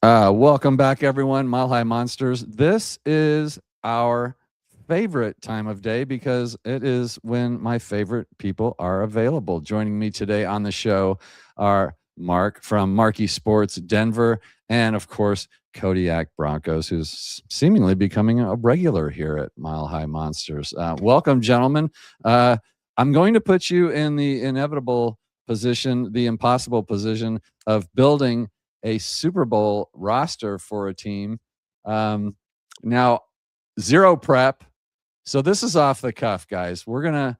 Welcome back, everyone. Mile High Monsters. This is our favorite time of day because it is when my favorite people are available. Joining me today on the show are Mark from Marcky Sports Denver, and of course, Kodiak Broncos, who's seemingly becoming a regular here at Mile High Monsters. Welcome, gentlemen. I'm going to put you in the inevitable position, the impossible position of building a Super Bowl roster for a team. Now, zero prep. So this is off the cuff, guys. We're gonna,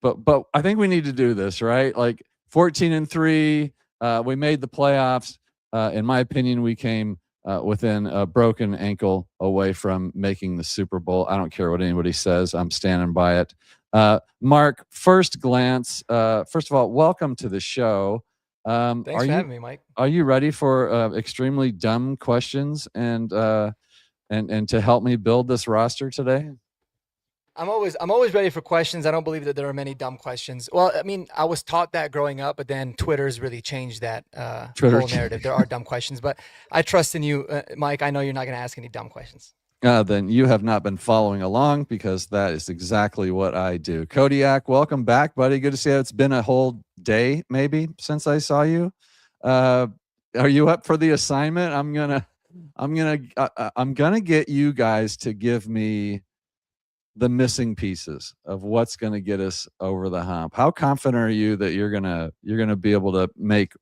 but I think we need to do this, right? Like 14-3. We made the playoffs. In my opinion, we came within a broken ankle away from making the Super Bowl. I don't care what anybody says. I'm standing by it. Mark, first glance. First of all, welcome to the show. Thanks for having me, Mike. Are you ready for extremely dumb questions and to help me build this roster today? I'm always ready for questions. I don't believe that there are many dumb questions. Well, I mean, I was taught that growing up, but then Twitter's really changed that whole narrative. There are dumb questions, but I trust in you, Mike. I know you're not going to ask any dumb questions. Then you have not been following along because that is exactly what I do. Kodiak, welcome back, buddy. Good to see you. It's been a whole day, maybe, since I saw you. Are you up for the assignment? I'm gonna get you guys to give me the missing pieces of what's going to get us over the hump. How confident are you that you're gonna be able to make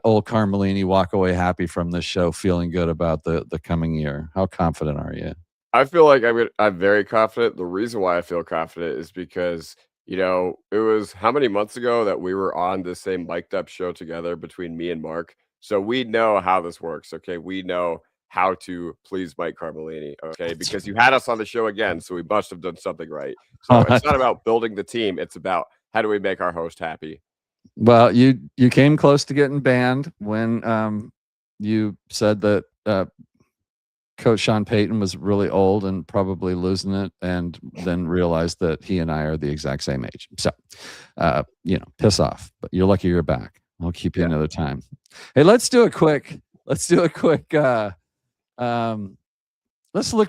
old Carmelini walk away happy from this show, feeling good about the coming year? How confident are you? I feel like I'm very confident. The reason why I feel confident is because, it was how many months ago that we were on the same mic'd up show together between me and Mark. So we know how this works. Okay. We know how to please Mike Carmelini. Okay. Because you had us on the show again. So we must have done something right. So it's not about building the team. It's about how do we make our host happy? Well, you came close to getting banned when you said that Coach Sean Payton was really old and probably losing it, and then realized that he and I are the exact same age. So, piss off. But you're lucky you're back. I'll keep you another time. Hey, let's do a quick. Let's look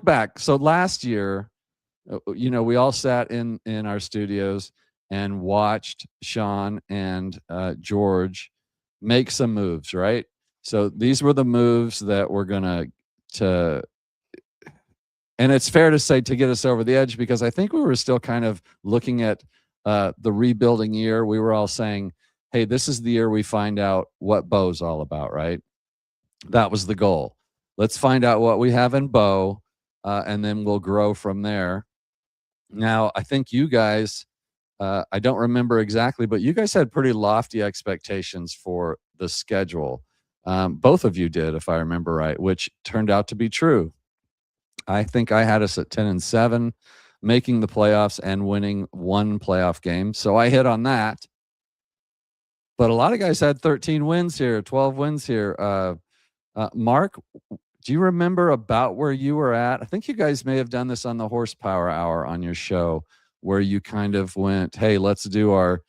back. So last year, we all sat in our studios and watched Sean and George make some moves, right? So these were the moves that were gonna and it's fair to say to get us over the edge, because I think we were still kind of looking at the rebuilding year. We were all saying, hey, this is the year we find out what Bo's all about, right? That was the goal. Let's find out what we have in Bo, and then we'll grow from there. Now, I think you guys, I don't remember exactly, but you guys had pretty lofty expectations for the schedule. Both of you did, if I remember right, which turned out to be true. I think I had us at 10-7, making the playoffs and winning one playoff game. So I hit on that. But a lot of guys had 13 wins here, 12 wins here. Mark, do you remember about where you were at? I think you guys may have done this on the Horsepower Hour on your show, where you kind of went, hey, let's do our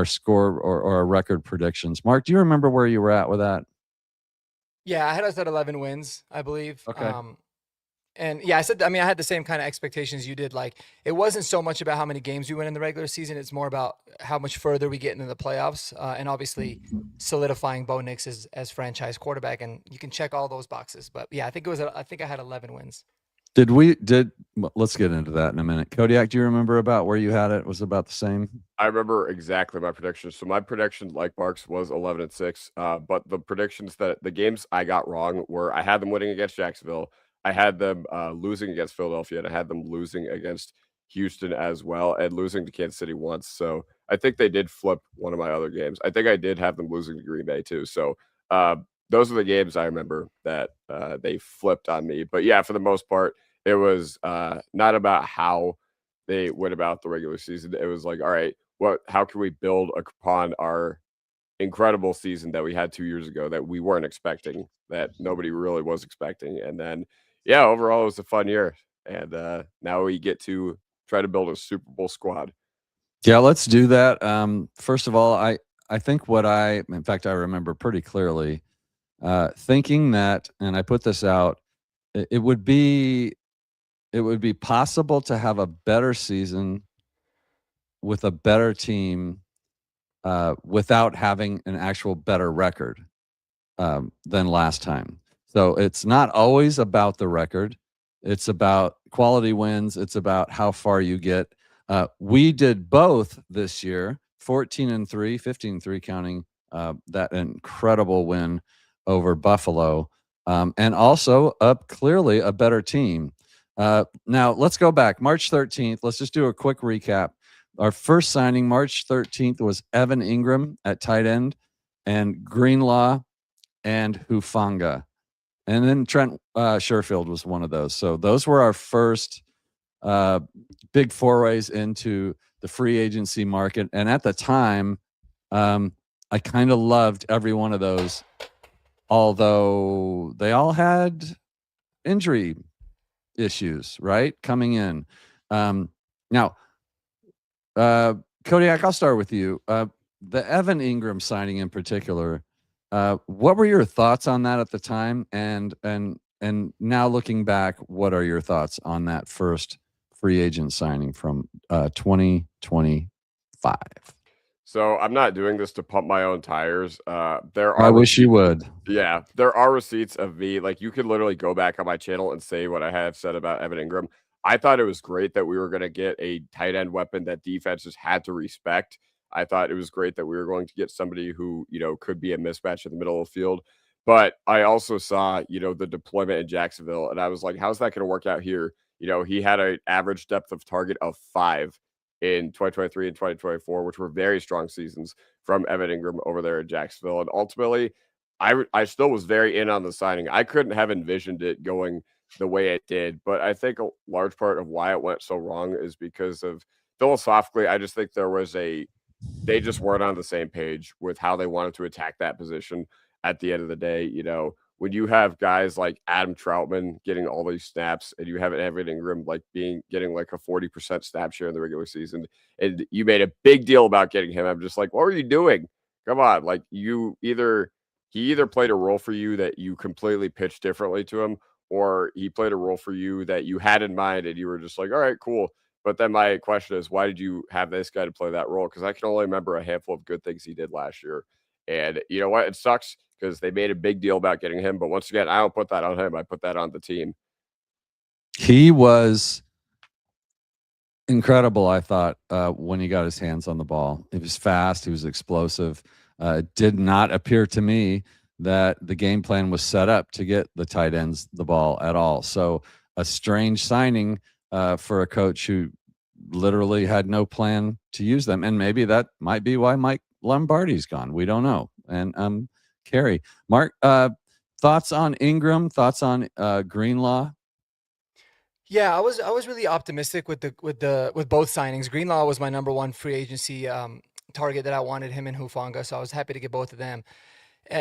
score or our record predictions. Mark, do you remember where you were at with that? Yeah, I had us at 11 wins, I believe. Okay. And yeah, I had the same kind of expectations you did. Like, it wasn't so much about how many games we win in the regular season. It's more about how much further we get into the playoffs, and obviously solidifying Bo Nix as franchise quarterback. And you can check all those boxes. But yeah, I think I had 11 wins. Let's get into that in a minute. Kodiak, do you remember about where you had it? Was about the same? I remember exactly my predictions. So my prediction, like Mark's, was 11-6. But the predictions the games I got wrong were, I had them winning against Jacksonville, I had them losing against Philadelphia, and I had them losing against Houston as well, and losing to Kansas City once. So I think they did flip one of my other games. I think I did have them losing to Green Bay too. So those are the games I remember that they flipped on me. But yeah, for the most part, it was not about how they went about the regular season. It was like, all right, how can we build upon our incredible season that we had 2 years ago that we weren't expecting, that nobody really was expecting. And then, yeah, overall, it was a fun year. And now we get to try to build a Super Bowl squad. Yeah, let's do that. First of all, I think in fact, I remember pretty clearly thinking that, and I put this out, it would be possible to have a better season with a better team without having an actual better record than last time. So it's not always about the record. It's about quality wins. It's about how far you get. We did both this year, 14-3, 15-3, counting that incredible win over Buffalo, and also clearly a better team. Now let's go back. March 13th. Let's just do a quick recap. Our first signing, March 13th, was Evan Ingram at tight end, and Greenlaw and Hufanga. And then Trent Sherfield was one of those. So those were our first big forays into the free agency market. And at the time, I kind of loved every one of those, although they all had injury issues, right? Coming in. Now, Kodiak, I'll start with you. The Evan Ingram signing in particular, what were your thoughts on that at the time? And now looking back, what are your thoughts on that first free agent signing from 2025? So I'm not doing this to pump my own tires. I wish you would. Yeah, there are receipts of me. Like, you could literally go back on my channel and say what I have said about Evan Ingram. I thought it was great that we were going to get a tight end weapon that defenses had to respect. I thought it was great that we were going to get somebody who, could be a mismatch in the middle of the field. But I also saw, the deployment in Jacksonville, and I was like, how's that going to work out here? He had an average depth of target of 5 in 2023 and 2024, which were very strong seasons from Evan Ingram over there in Jacksonville. And ultimately, I still was very in on the signing. I couldn't have envisioned it going the way it did, but I think a large part of why it went so wrong is because of, philosophically, I just think they just weren't on the same page with how they wanted to attack that position. At the end of the day, when you have guys like Adam Troutman getting all these snaps, and you have Evan Ingram getting like a 40% snap share in the regular season, and you made a big deal about getting him, I'm just like, what are you doing? Come on, like, he either played a role for you that you completely pitched differently to him, or he played a role for you that you had in mind and you were just like, all right, cool. But then my question is, why did you have this guy to play that role? Because I can only remember a handful of good things he did last year. And you know what? It sucks because they made a big deal about getting him. But once again, I don't put that on him. I put that on the team. He was incredible, I thought, when he got his hands on the ball. He was fast. He was explosive. It did not appear to me that the game plan was set up to get the tight ends the ball at all. So a strange signing for a coach who literally had no plan to use them. And maybe that might be why Mike Lombardi's gone. We don't know. And Carrie, Mark, thoughts on Ingram? Thoughts on Greenlaw? Yeah, I was really optimistic with both signings. Greenlaw was my number one free agency target that I wanted, him and Hufanga, so I was happy to get both of them.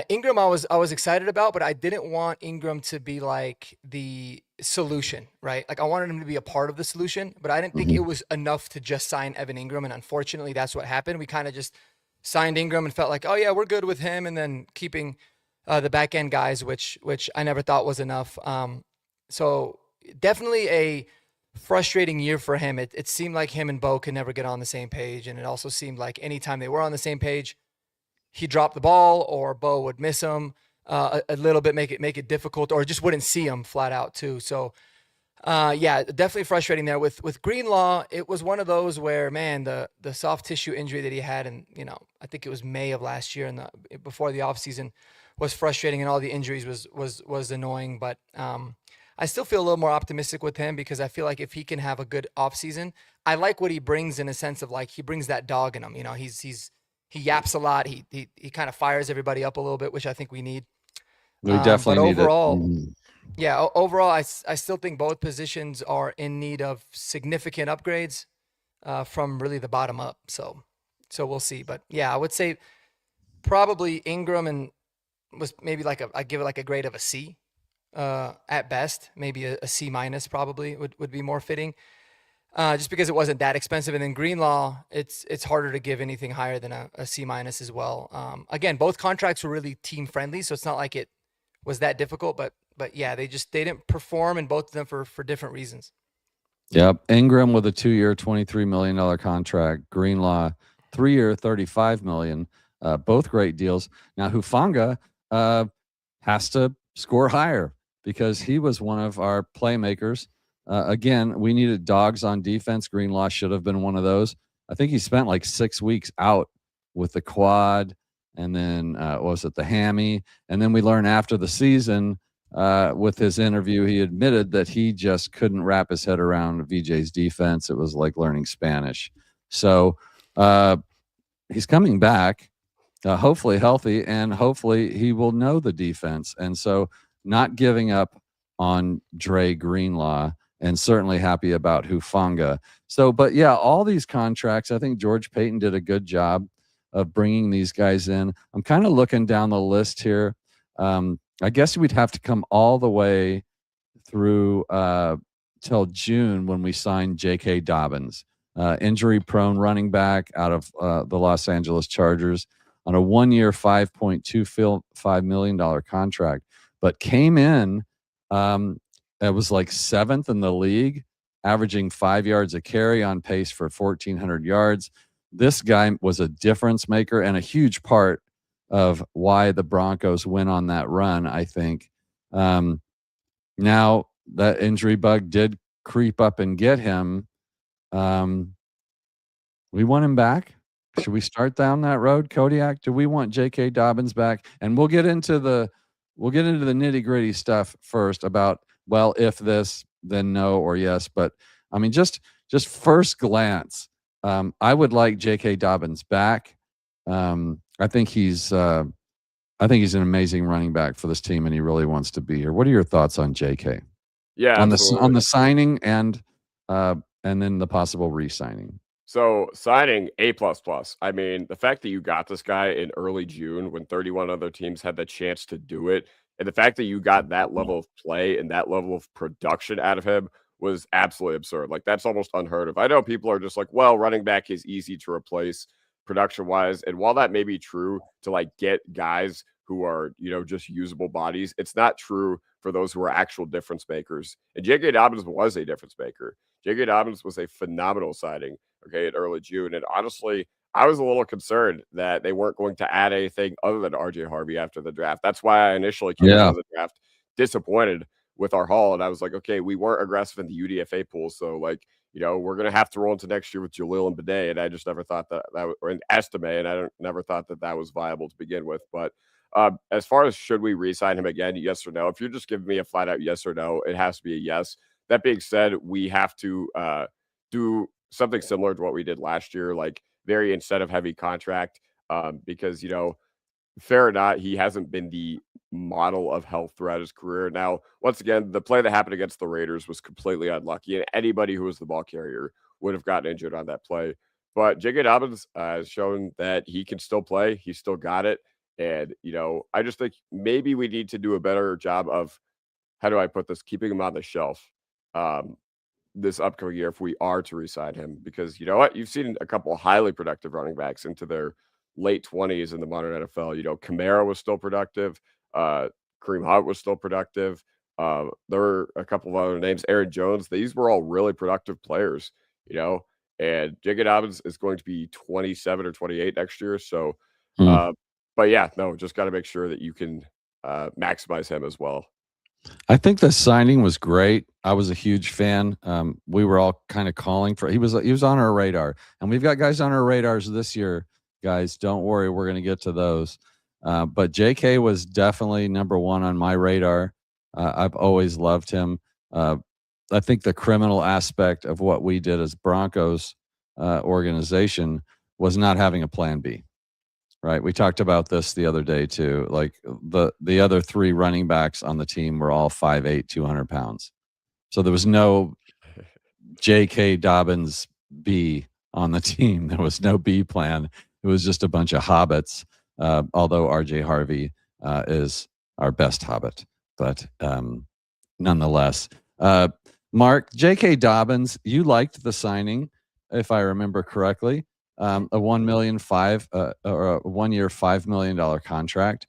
Ingram, I was excited about, but I didn't want Ingram to be like the solution, right? Like, I wanted him to be a part of the solution, but I didn't think it was enough to just sign Evan Ingram, and unfortunately, that's what happened. We kind of just signed Ingram and felt like, oh yeah, we're good with him, and then keeping the back end guys, which I never thought was enough. So definitely a frustrating year for him. It seemed like him and Bo could never get on the same page, and it also seemed like anytime they were on the same page, he dropped the ball or Bo would miss him a little bit, make it difficult, or just wouldn't see him flat out too. So yeah, definitely frustrating there. With Greenlaw, it was one of those where, man, the soft tissue injury that he had, and I think it was May of last year, and before the offseason, was frustrating, and all the injuries was annoying. But I still feel a little more optimistic with him because I feel like if he can have a good offseason, I like what he brings in a sense of, like, he brings that dog in him. He yaps a lot. He kind of fires everybody up a little bit, which I think we need. We definitely need overall, it. Yeah, overall, I still think both positions are in need of significant upgrades from really the bottom up. So we'll see. But yeah, I would say probably Ingram and was maybe I give it like a grade of a C at best. Maybe a C minus probably would be more fitting. Just because it wasn't that expensive. And then Greenlaw, it's harder to give anything higher than a C minus as well. Again, both contracts were really team friendly, so it's not like it was that difficult. But yeah, they didn't perform, and both of them for different reasons. Yep. Ingram with a 2-year, $23 million contract. Greenlaw, 3-year, $35 million. Both great deals. Now Hufanga has to score higher because he was one of our playmakers. Again, we needed dogs on defense. Greenlaw should have been one of those. I think he spent like 6 weeks out with the quad, and then what was it, the hammy? And then we learned after the season, with his interview, he admitted that he just couldn't wrap his head around VJ's defense. It was like learning Spanish. So he's coming back, hopefully healthy, and hopefully he will know the defense. And so not giving up on Dre Greenlaw, and certainly happy about Hufanga. So, but yeah, all these contracts, I think George Payton did a good job of bringing these guys in. I'm kind of looking down the list here. I guess we'd have to come all the way through till June when we signed J.K. Dobbins, injury-prone running back out of the Los Angeles Chargers on a 1-year, $5.25 million contract, but came in, it was like 7th in the league, averaging 5 yards a carry, on pace for 1,400 yards. This guy was a difference maker and a huge part of why the Broncos went on that run, I think. Now that injury bug did creep up and get him. We want him back. Should we start down that road, Kodiak? Do we want J.K. Dobbins back? And we'll get into the nitty-gritty stuff first about, well, if this, then no or yes. But I mean, just first glance, I would like J.K. Dobbins back. I think he's an amazing running back for this team, and he really wants to be here. What are your thoughts on J.K.? Yeah, on the signing and then the possible re-signing? So signing A++. I mean, the fact that you got this guy in early June when 31 other teams had the chance to do it, and the fact that you got that level of play and that level of production out of him was absolutely absurd. Like, that's almost unheard of. I know people are just like, well, running back is easy to replace production-wise. And while that may be true to like get guys who are, just usable bodies, it's not true for those who are actual difference makers. And J.K. Dobbins was a difference maker. J.K. Dobbins was a phenomenal signing, in early June. And honestly, I was a little concerned that they weren't going to add anything other than RJ Harvey after the draft. That's why I initially came into the draft disappointed with our haul. And I was like, okay, we weren't aggressive in the UDFA pool. So like, we're going to have to roll into next year with Jalil and Bidet. And I just never thought that or an Estime. And I never thought that was viable to begin with. But as far as should we re-sign him again, yes or no? If you're just giving me a flat out yes or no, it has to be a yes. That being said, we have to do something similar to what we did last year, like very incentive heavy contract, because, fair or not, he hasn't been the model of health throughout his career. Now, once again, the play that happened against the Raiders was completely unlucky, and anybody who was the ball carrier would have gotten injured on that play. But J.K. Dobbins has shown that he can still play. He's still got it. And, I just think maybe we need to do a better job of, how do I put this, keeping him on the shelf this upcoming year if we are to re-sign him. Because you know what? You've seen a couple of highly productive running backs into their late 20s in the modern NFL. Kamara was still productive. Kareem Hunt was still productive. There were a couple of other names. Aaron Jones. These were all really productive players, and J.K. Dobbins is going to be 27 or 28 next year. So, but yeah, no, just got to make sure that you can maximize him as well. I think the signing was great. I was a huge fan. We were all kind of calling for. He was on our radar, and we've got guys on our radars this year. Guys, don't worry, we're going to get to those. But J.K. was definitely number one on my radar. I've always loved him. I think the criminal aspect of what we did as Broncos organization was not having a plan B. Right. We talked about this the other day too. Like the other three running backs on the team were all 5'8", 200 pounds. So there was no J.K. Dobbins B on the team. There was no B plan. It was just a bunch of hobbits. Although RJ Harvey is our best hobbit, but nonetheless, Mark, J.K. Dobbins, you liked the signing, if I remember correctly. A $1 million or a 1-year $5 million contract.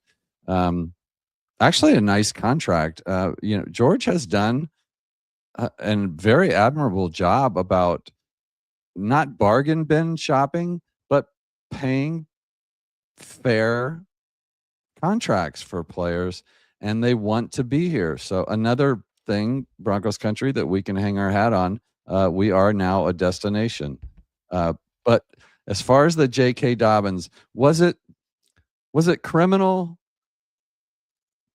I actually a nice contract. George has done a very admirable job about not bargain bin shopping, but paying fair contracts for players, and they want to be here. So another thing, Broncos country, that we can hang our hat on. We are now a destination. But as far as the J.K. Dobbins, was it criminal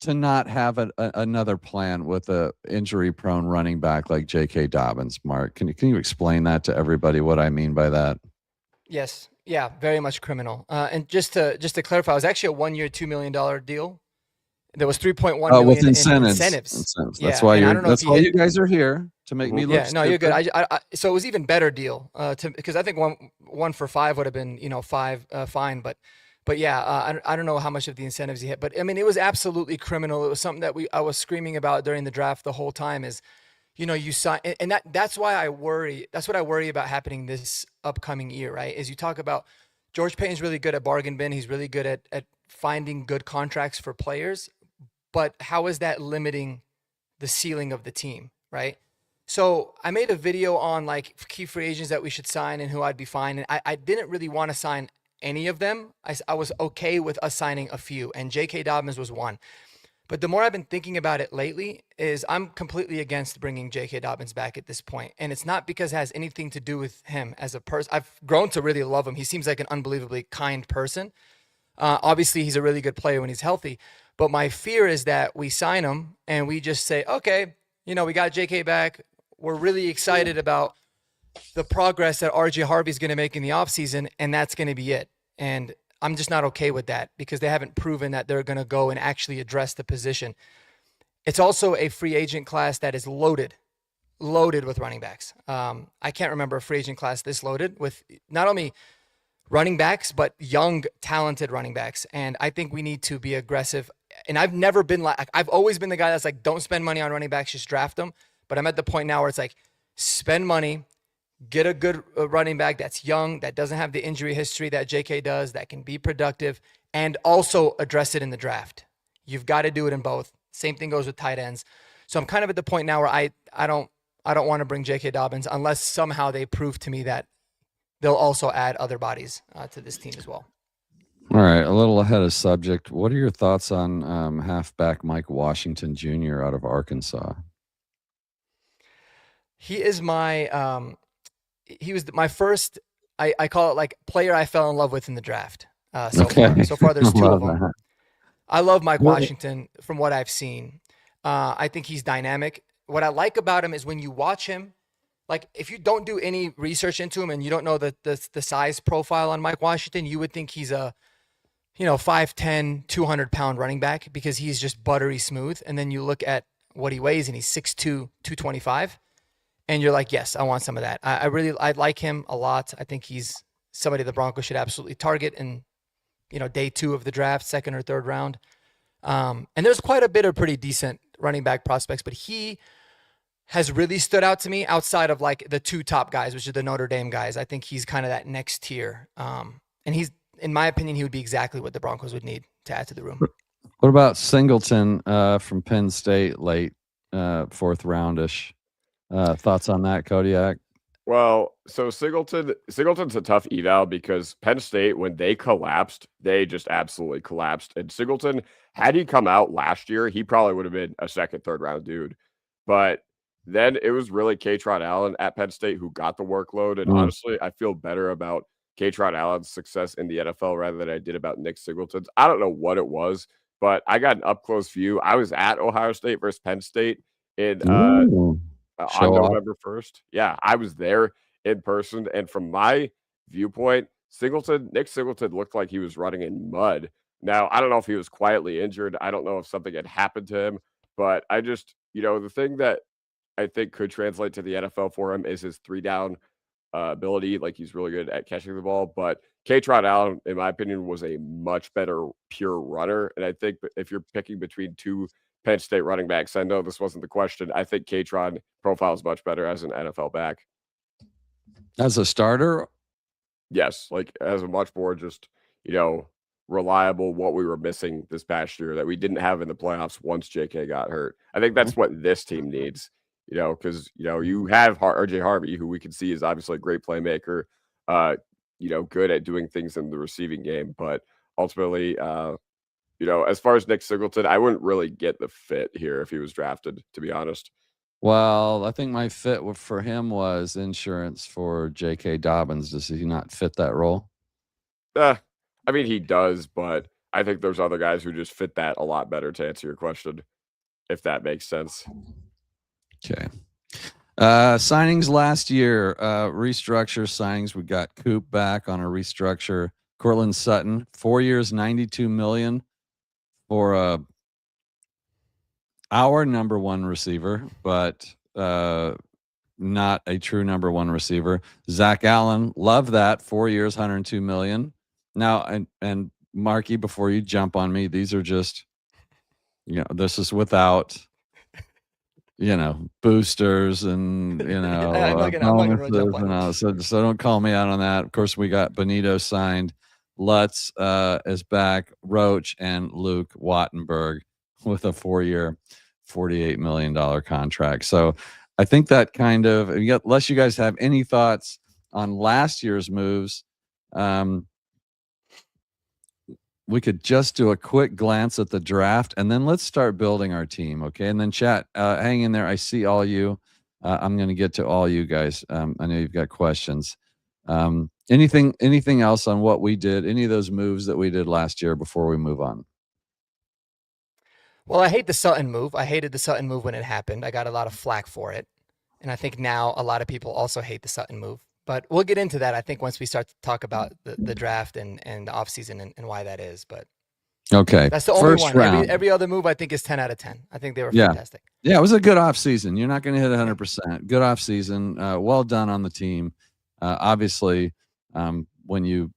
to not have another plan with a injury-prone running back like J.K. Dobbins? Mark, can you explain that to everybody? What I mean by that? Yes. Yeah, very much criminal. And just to clarify, it was actually a 1-year, $2 million deal. There was 3.1 million with in incentives. incentives. That's Yeah, why and I don't know that's if he why hit, you guys are here, to make me look yeah, no, you're stupid. good. So it was even better deal because I think one for 5 would have been five fine, but yeah, I don't know how much of the incentives he hit, but I mean it was absolutely criminal. It was something that I was screaming about during the draft the whole time. Is you sign, and that's why I worry. That's what I worry about happening this upcoming year, right? Is you talk about George Payton's really good at bargain bin. He's really good at finding good contracts for players, but how is that limiting the ceiling of the team, right? So I made a video on like key free agents that we should sign and who I'd be fine. And I didn't really want to sign any of them. I was okay with us signing a few, and J.K. Dobbins was one. But the more I've been thinking about it lately is I'm completely against bringing J.K. Dobbins back at this point. And it's not because it has anything to do with him as a person. I've grown to really love him. He seems like an unbelievably kind person. Obviously, he's a really good player when he's healthy. But my fear is that we sign him and we just say, okay, we got J.K. back. We're really excited about the progress that RJ Harvey's going to make in the offseason, and that's going to be it. And I'm just not okay with that because they haven't proven that they're going to go and actually address the position. It's also a free agent class that is loaded with running backs. I can't remember a free agent class this loaded with not only running backs, but young, talented running backs. And I think we need to be aggressive. And I've never been I've always been the guy that's like, don't spend money on running backs, just draft them. But I'm at the point now where it's like, spend money, get a good running back that's young, that doesn't have the injury history that JK does, that can be productive, and also address it in the draft. You've got to do it in both. Same thing goes with tight ends. So I'm kind of at the point now where I don't want to bring J.K. Dobbins unless somehow they prove to me that they'll also add other bodies to this team as well. All right, a little ahead of subject. What are your thoughts on halfback Mike Washington Jr. out of Arkansas? He is my he was my first, I call it like player I fell in love with in the draft. So far there's 2 of them. I love Mike Washington from what I've seen. I think he's dynamic. What I like about him is when you watch him, like if you don't do any research into him and you don't know the size profile on Mike Washington, you would think he's a 5'10", 200-pound running back because he's just buttery smooth. And then you look at what he weighs and he's 6'2", 225. And you're like, yes, I want some of that. I like him a lot. I think he's somebody the Broncos should absolutely target in, day 2 of the draft, 2nd or 3rd round. And there's quite a bit of pretty decent running back prospects, but he has really stood out to me outside of like the 2 top guys, which are the Notre Dame guys. I think he's kind of that next tier. And he's, in my opinion, he would be exactly what the Broncos would need to add to the room. What about Singleton from Penn State, late 4th roundish? Thoughts on that, Kodiak? Well, so Singleton's a tough eval because Penn State, when they collapsed, they just absolutely collapsed. And Singleton, had he come out last year, he probably would have been a 2nd, 3rd round dude. But then it was really Kaytron Allen at Penn State who got the workload. And honestly, I feel better about Kaytron Allen's success in the NFL rather than I did about Nick Singleton's. I don't know what it was, but I got an up-close view. I was at Ohio State versus Penn State in on November 1st. Yeah, I was there in person. And from my viewpoint, Nick Singleton looked like he was running in mud. Now, I don't know if he was quietly injured. I don't know if something had happened to him. But I just, the thing that I think could translate to the NFL for him is his 3-down ability. Like, he's really good at catching the ball. But Kaytron Allen, in my opinion, was a much better pure runner. And I think if you're picking between 2 Penn State running backs, I know this wasn't the question. I think Kaytron profile is much better as an NFL back. As a starter? Yes, like as a much more just, reliable, what we were missing this past year that we didn't have in the playoffs once JK got hurt. I think that's what this team needs, because, you have RJ Harvey, who we can see is obviously a great playmaker, good at doing things in the receiving game. But ultimately, as far as Nick Singleton, I wouldn't really get the fit here if he was drafted, to be honest. Well, I think my fit for him was insurance for J.K. Dobbins. Does he not fit that role? I mean, he does, but I think there's other guys who just fit that a lot better, to answer your question, if that makes sense. Okay. Signings last year, restructure signings. We got Coop back on a restructure. Cortland Sutton, 4 years, $92 million for our number one receiver, but not a true number one receiver. Zach Allen, love that. 4 years, $102 million. Now, and Marky, before you jump on me, these are just, this is without, boosters and, bonuses, so don't call me out on that. Of course, we got Benito signed. Lutz is back. Roach and Luke Wattenberg with a 4-year, $48 million contract. So I think that kind of, unless you guys have any thoughts on last year's moves, we could just do a quick glance at the draft, and then let's start building our team, okay? And then chat, hang in there. I see all you. I'm going to get to all you guys. I know you've got questions. Anything else on what we did, any of those moves that we did last year before we move on? Well, I hate the Sutton move. I hated the Sutton move when it happened. I got a lot of flack for it. And I think now a lot of people also hate the Sutton move. But we'll get into that, I think, once we start to talk about the draft and the offseason and why that is. But okay, that's the only one. Every other move, I think, is 10 out of 10. I think they were fantastic. Yeah, it was a good offseason. You're not going to hit 100%. Good offseason. Well done on the team. Obviously, when you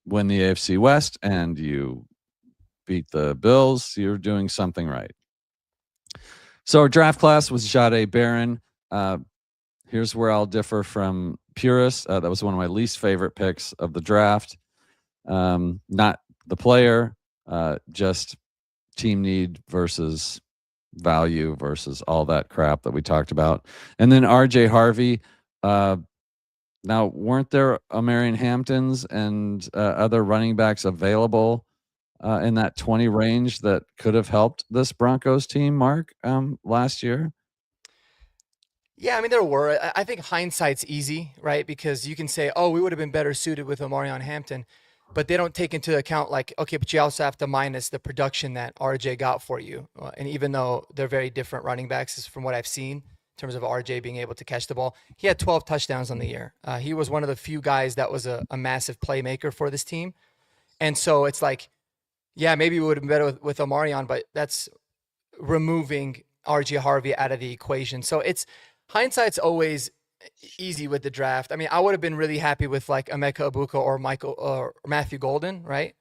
win the AFC West and you beat the Bills, you're doing something right. So our draft class was Jahdae Barron. Here's where I'll differ from purists. That was one of my least favorite picks of the draft. Not the player, just team need versus value versus all that crap that we talked about. And then RJ Harvey. Now, weren't there Marion Hamptons and other running backs available in that 20 range that could have helped this Broncos team, Mark, last year? Yeah, I mean, there were. I think hindsight's easy, right? Because you can say, oh, we would have been better suited with Omarion Hampton, but they don't take into account, like, okay, but you also have to minus the production that RJ got for you. And even though they're very different running backs from what I've seen in terms of RJ being able to catch the ball, he had 12 touchdowns on the year. He was one of the few guys that was a massive playmaker for this team. And so it's like, yeah, maybe we would have been better with Omarion, but that's removing RJ Harvey out of the equation. So hindsight's always easy with the draft. I mean, I would have been really happy with like Emeka Egbuka or Matthew Golden, right?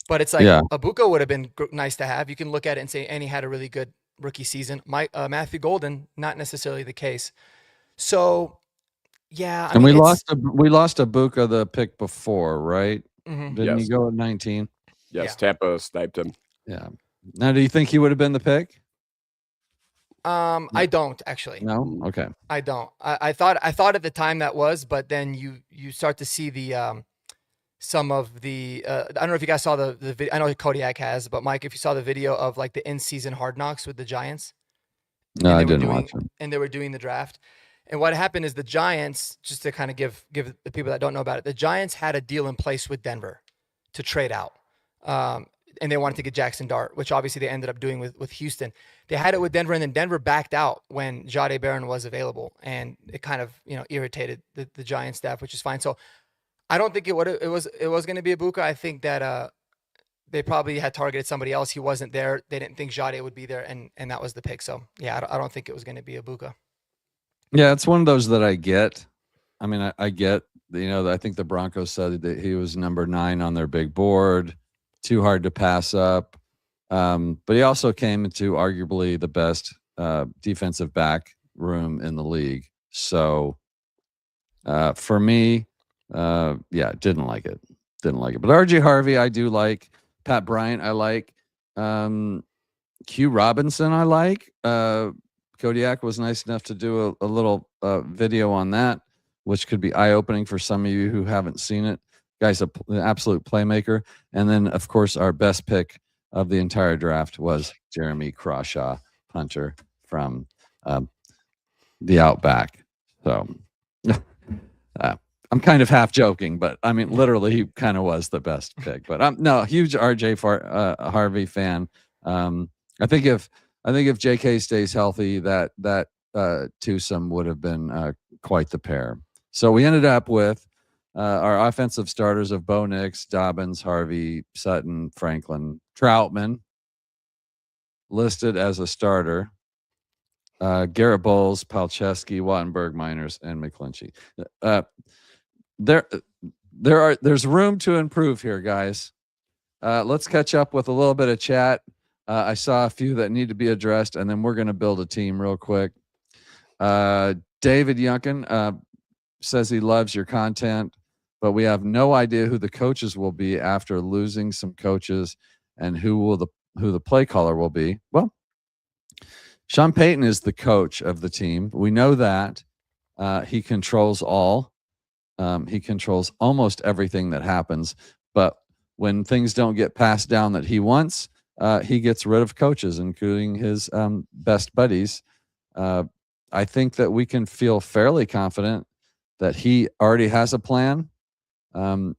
But it's like Egbuka would have been nice to have. You can look at it and say, and he had a really good rookie season. Matthew Golden, not necessarily the case. So, yeah. We lost Egbuka the pick before, right? Mm-hmm. Didn't he go at 19? Yes, yeah. Tampa sniped him. Yeah. Now, do you think he would have been the pick? I don't actually. No. Okay. I don't. I thought at the time that was, but then you start to see the some of the I don't know if you guys saw the video. I know Kodiak has, but Mike, if you saw the video of like the in-season Hard Knocks with the Giants. No, I didn't watch it. And they were doing the draft. And what happened is the Giants, just to kind of give the people that don't know about it, the Giants had a deal in place with Denver to trade out. And they wanted to get Jackson Dart, which obviously they ended up doing with Houston. They had it with Denver, and then Denver backed out when Jahdae Barron was available, and it kind of irritated the Giants staff, which is fine. So I don't think it was going to be Egbuka. I think that they probably had targeted somebody else. He wasn't there. They didn't think Jahdae would be there, and that was the pick. So yeah, I don't think it was going to be Egbuka. Yeah, it's one of those that I get. I mean, I get. I think the Broncos said that he was number 9 on their big board. Too hard to pass up. But he also came into arguably the best defensive back room in the league. So for me, didn't like it. didn't like it. But RJ Harvey, I do like. Pat Bryant, I like. Q Robinson, I like. Kodiak was nice enough to do a little video on that, which could be eye-opening for some of you who haven't seen it. Guy's an absolute playmaker. And then, of course, our best pick of the entire draft was Jeremy Crawshaw, punter from the Outback. So I'm kind of half joking, but I mean, literally, he kind of was the best pick. But I'm no huge RJ Harvey fan. I think if JK stays healthy, that twosome would have been quite the pair. So we ended up with our offensive starters of Bo Nix, Dobbins, Harvey, Sutton, Franklin, Troutman listed as a starter. Garrett Bowles, Palczewski, Wattenberg, Miners, and McClinchy. There's room to improve here, guys. Let's catch up with a little bit of chat. I saw a few that need to be addressed, and then we're going to build a team real quick. David Yunkin says he loves your content, but we have no idea who the coaches will be after losing some coaches, and who the play caller will be. Well, Sean Payton is the coach of the team. We know that. He controls all. He controls almost everything that happens. But when things don't get passed down that he wants, he gets rid of coaches, including his best buddies. I think that we can feel fairly confident that he already has a plan. Clint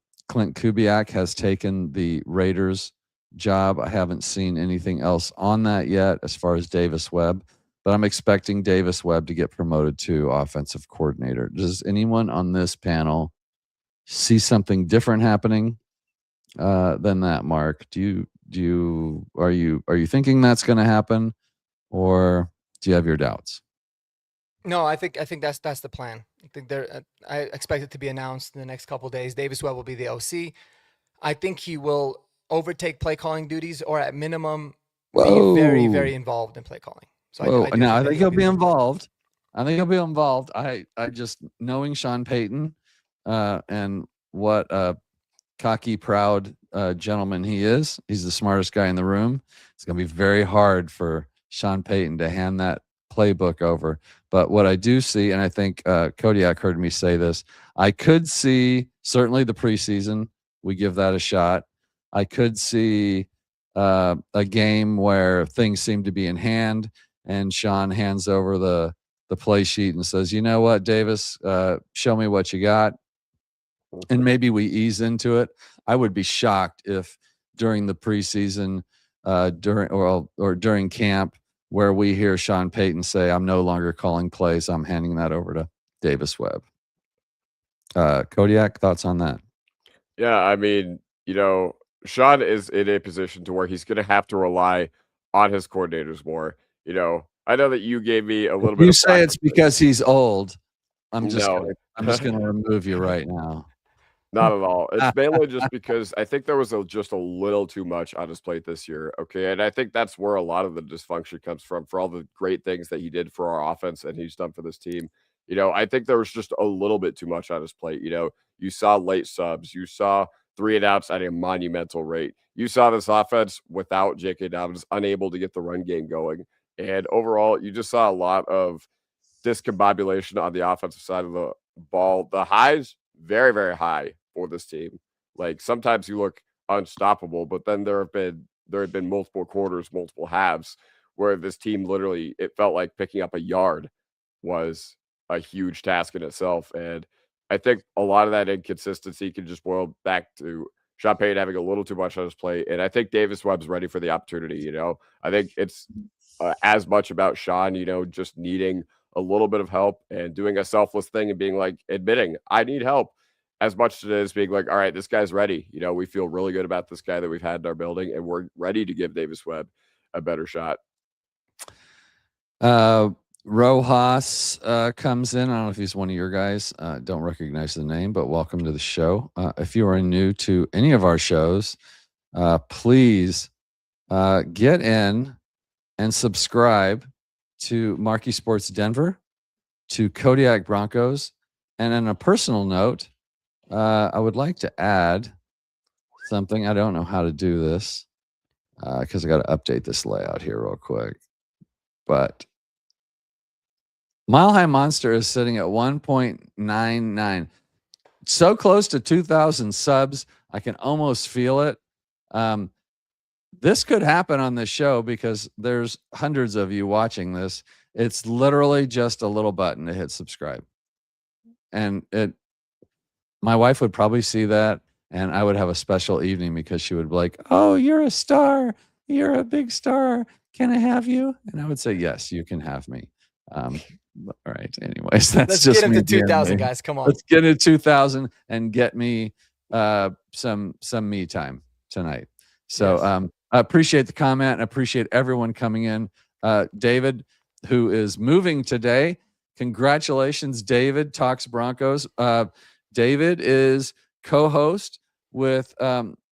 Kubiak has taken the Raiders job. I haven't seen anything else on that yet as far as Davis Webb, but I'm expecting Davis Webb to get promoted to offensive coordinator. Does anyone on this panel see something different happening than that, Mark? Are you thinking that's going to happen, or do you have your doubts? No, I think that's the plan. I think I expect it to be announced in the next couple of days. Davis Webb will be the OC. I think he will overtake play calling duties, or at minimum be very, very involved in play calling. So I think he'll be involved. I just, knowing Sean Payton and what a cocky, proud gentleman he is, he's the smartest guy in the room. It's going to be very hard for Sean Payton to hand that playbook over. But what I do see, and I think Kodiak heard me say this, I could see certainly the preseason. We give that a shot. I could see a game where things seem to be in hand, and Sean hands over the play sheet and says, "You know what, Davis, show me what you got," and maybe we ease into it. I would be shocked if during the preseason, during camp, where we hear Sean Payton say, "I'm no longer calling plays. I'm handing that over to Davis Webb." Kodiak, thoughts on that? Yeah, I mean, Sean is in a position to where he's going to have to rely on his coordinators more. I know that you gave me a little bit. You say it's because he's old. I'm just No. I'm just going to remove you right now. Not at all. It's mainly just because I think there was just a little too much on his plate this year. Okay. And I think that's where a lot of the dysfunction comes from, for all the great things that he did for our offense and he's done for this team. I think there was just a little bit too much on his plate. You saw late subs, you saw 3-and-outs at a monumental rate. You saw this offense without J.K. Dobbins unable to get the run game going. And overall, you just saw a lot of discombobulation on the offensive side of the ball. The highs, very, very high for this team. Like, sometimes you look unstoppable, but then there have been multiple quarters, multiple halves where this team literally, it felt like picking up a yard was a huge task in itself. And I think a lot of that inconsistency can just boil back to Sean Payton having a little too much on his plate. And I think Davis Webb's ready for the opportunity. I think it's as much about Sean, just needing a little bit of help and doing a selfless thing and being like, admitting I need help, as much as it is being like, all right, this guy's ready. We feel really good about this guy that we've had in our building, and we're ready to give Davis Webb a better shot. Rojas comes in. I don't know if he's one of your guys. Don't recognize the name, but welcome to the show. If you are new to any of our shows, please get in and subscribe to Marcky Sports Denver, to Kodiak Broncos. And on a personal note, I would like to add something. I don't know how to do this because I got to update this layout here real quick. But Mile High Monster is sitting at 1.99. So close to 2,000 subs. I can almost feel it. This could happen on this show because there's hundreds of you watching this. It's literally just a little button to hit subscribe. And my wife would probably see that, and I would have a special evening because she would be like, "Oh, you're a star. You're a big star. Can I have you?" And I would say, "Yes, you can have me." All right. Anyways, that's Let's just get him me to being 2,000, me. guys. Come on. Let's get to 2,000 and get me some me time tonight. So Yes. I appreciate the comment. I appreciate everyone coming in. David, who is moving today. Congratulations, David. Talks Broncos. David is co-host with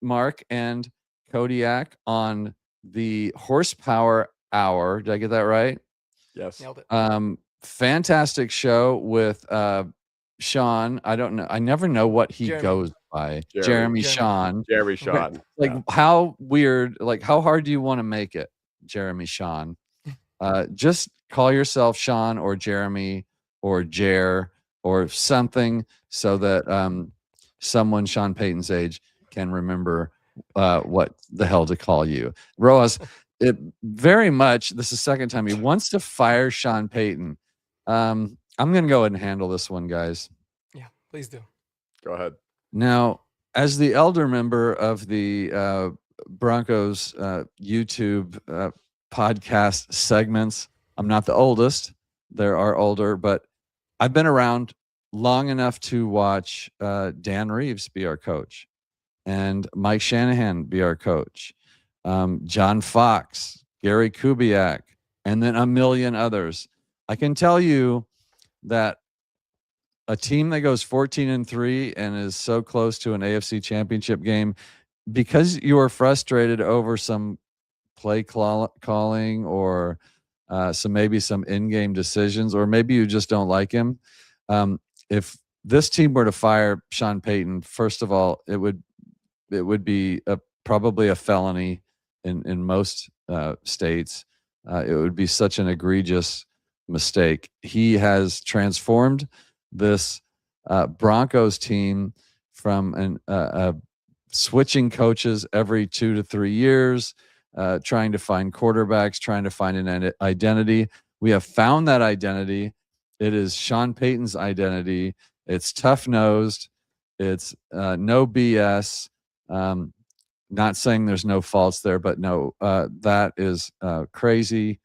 Mark and Kodiak on the Horsepower Hour. Did I get that right? Yes. Nailed it. Fantastic show with Sean. I don't know. I never know what he Jeremy. goes by. Jeremy. Sean. Jeremy Sean. Like Yeah. how weird, like how hard do you want to make it, Jeremy Sean? Just call yourself Sean or Jeremy or Jer or something so that someone Sean Payton's age can remember what the hell to call you. Roas, it very much, this is the second time he wants to fire Sean Payton. I'm going to go ahead and handle this one, guys. Yeah, please do. Go ahead. Now, as the elder member of the Broncos YouTube podcast segments, I'm not the oldest. There are older, but I've been around long enough to watch Dan Reeves be our coach and Mike Shanahan be our coach, John Fox, Gary Kubiak, and then a million others. I can tell you that a team that goes 14-3 and is so close to an AFC championship game, because you are frustrated over some play calling or maybe some in-game decisions, or maybe you just don't like him. If this team were to fire Sean Payton, first of all, it would be probably a felony in most states. It would be such an egregious mistake. He has transformed this Broncos team from switching coaches every 2 to 3 years, trying to find quarterbacks, trying to find an identity. We have found that identity. It is Sean Payton's identity. It's tough-nosed. It's no BS. Not saying there's no faults there, but no, that is crazy.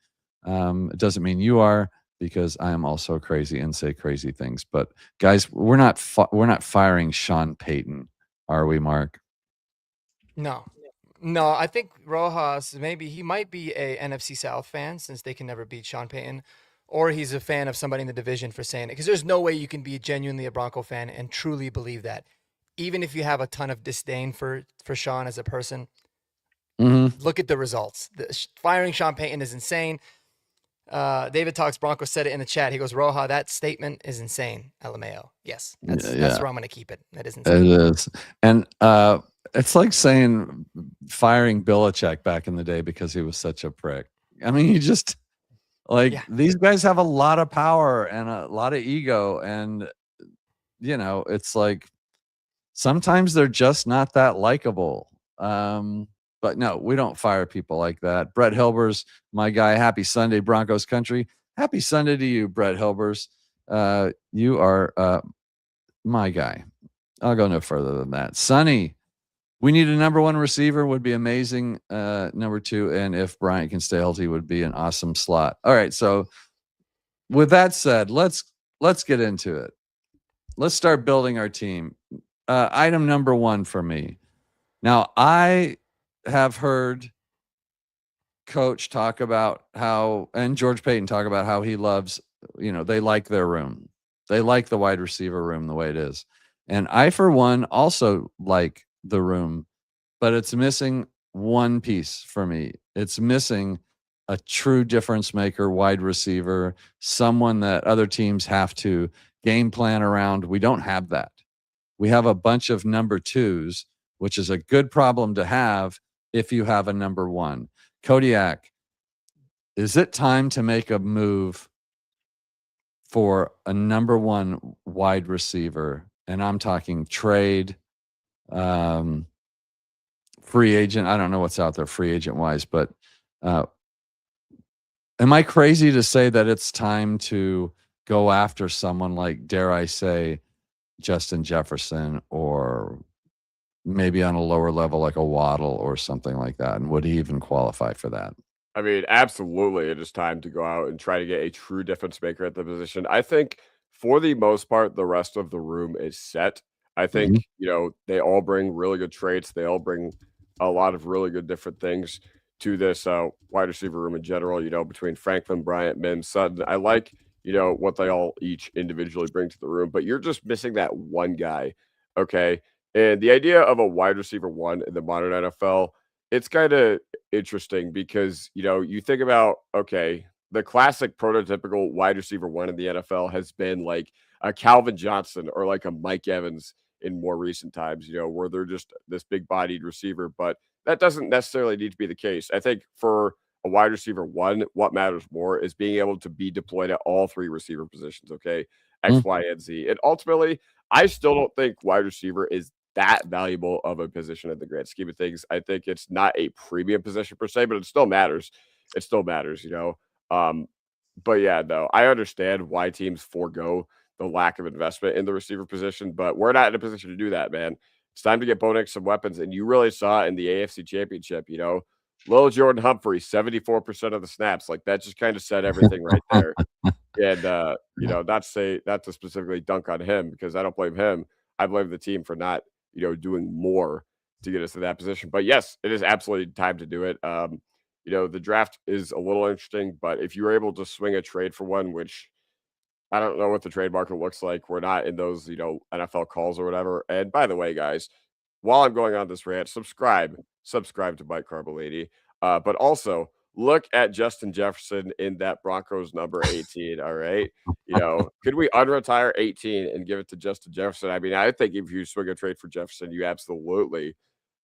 It doesn't mean you are, because I am also crazy and say crazy things. But guys, we're not firing Sean Payton, are we, Mark? No, I think Rojas, maybe he might be a NFC South fan since they can never beat Sean Payton, or he's a fan of somebody in the division for saying it. Because there's no way you can be genuinely a Bronco fan and truly believe that, even if you have a ton of disdain for Sean as a person. Mm-hmm. Look at the results. Firing Sean Payton is insane. David Talks Broncos said it in the chat. He goes, Roja, that statement is insane. LMAO. Yes, that's where I'm going to keep it. That is insane. It is. And it's like saying firing Belichick back in the day because he was such a prick. I mean, you just these guys have a lot of power and a lot of ego. And, it's like sometimes they're just not that likable. But no, we don't fire people like that. Brett Hilbers, my guy. Happy Sunday, Broncos country. Happy Sunday to you, Brett Hilbers. You are my guy. I'll go no further than that. Sonny, we need a number one receiver. Would be amazing. Number two, and if Bryant can stay healthy, would be an awesome slot. All right. So with that said, let's get into it. Let's start building our team. Item number one for me. Now, I have heard Coach talk about how, and George Payton talk about how he loves, they like their room. They like the wide receiver room the way it is. And I, for one, also like the room, but it's missing one piece for me. It's missing a true difference maker, wide receiver, someone that other teams have to game plan around. We don't have that. We have a bunch of number twos which is a good problem to have if you have a number one. Kodiak, is it time to make a move for a number one wide receiver? And I'm talking trade, free agent. I don't know what's out there free agent wise, but am I crazy to say that it's time to go after someone like, dare I say, Justin Jefferson, or maybe on a lower level like a Waddle or something like that? And would he even qualify for that? I mean, absolutely, it is time to go out and try to get a true difference maker at the position. I think for the most part, the rest of the room is set. I Mhm. think, they all bring really good traits. They all bring a lot of really good different things to this wide receiver room in general, between Franklin, Bryant, Mims, Sutton. I like, what they all each individually bring to the room, but you're just missing that one guy. Okay. And the idea of a wide receiver one in the modern NFL, it's kind of interesting because, you think about, okay, the classic prototypical wide receiver one in the NFL has been like a Calvin Johnson or like a Mike Evans in more recent times, where they're just this big bodied receiver. But that doesn't necessarily need to be the case. I think for a wide receiver one, what matters more is being able to be deployed at all three receiver positions. Okay. X, Mm. Y, and Z. And ultimately, I still don't think wide receiver is that valuable of a position in the grand scheme of things. I think it's not a premium position per se, but it still matters. It still matters. Um, but yeah, no, I understand why teams forego the lack of investment in the receiver position, but we're not in a position to do that, man. It's time to get Bo Nix some weapons, and you really saw it in the AFC Championship. Little Jordan Humphrey, 74% of the snaps, like that just kind of said everything right there. And not to specifically dunk on him because I don't blame him. I blame the team for not, doing more to get us to that position. But yes, it is absolutely time to do it. The draft is a little interesting, but if you're able to swing a trade for one, which I don't know what the trade market looks like. We're not in those, NFL calls or whatever. And by the way, guys, while I'm going on this rant, subscribe to Mike Carbolini. But also look at Justin Jefferson in that Broncos number 18. All right. Could we unretire 18 and give it to Justin Jefferson? I mean, I think if you swing a trade for Jefferson, you absolutely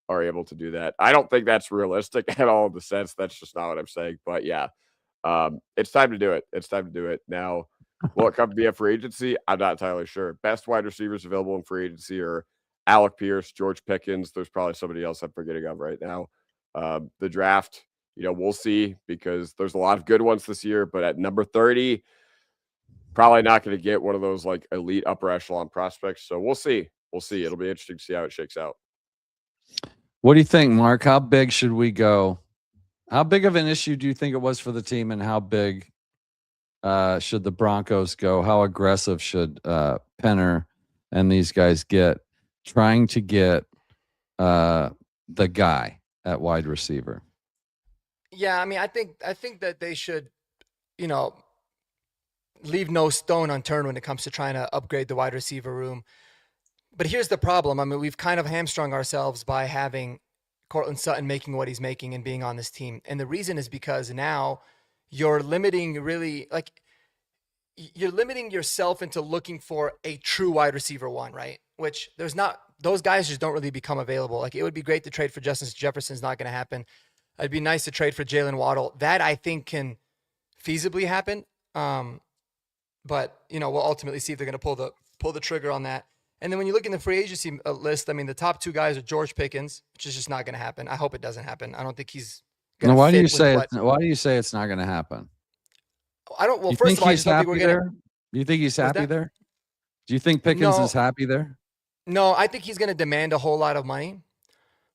are able to do that. I don't think that's realistic at all in the sense. That's just not what I'm saying. But yeah, it's time to do it. It's time to do it. Now, will it come via free agency? I'm not entirely sure. Best wide receivers available in free agency are Alec Pierce, George Pickens. There's probably somebody else I'm forgetting of right now. The draft, we'll see because there's a lot of good ones this year, but at number 30, probably not going to get one of those like elite upper echelon prospects. So we'll see. We'll see. It'll be interesting to see how it shakes out. What do you think, Mark? How big should we go? How big of an issue do you think it was for the team, and how big should the Broncos go? How aggressive should Penner and these guys get trying to get the guy at wide receiver? Yeah, I mean, I think that they should, leave no stone unturned when it comes to trying to upgrade the wide receiver room. But here's the problem. I mean, we've kind of hamstrung ourselves by having Cortland Sutton making what he's making and being on this team. And the reason is because now you're limiting yourself into looking for a true wide receiver one, right? Which those guys just don't really become available. Like, it would be great to trade for Justin Jefferson's not going to happen. It'd be nice to trade for Jalen Waddle. That I think can feasibly happen. But we'll ultimately see if they're going to pull the trigger on that. And then when you look in the free agency list, I mean, the top two guys are George Pickens, which is just not going to happen. I hope it doesn't happen. I don't think he's going to. Why do you say it's not going to happen? I don't. Well, first of all, I just don't think we're going to. Do you think he's happy there? Do you think Pickens is happy there? No, I think he's going to demand a whole lot of money,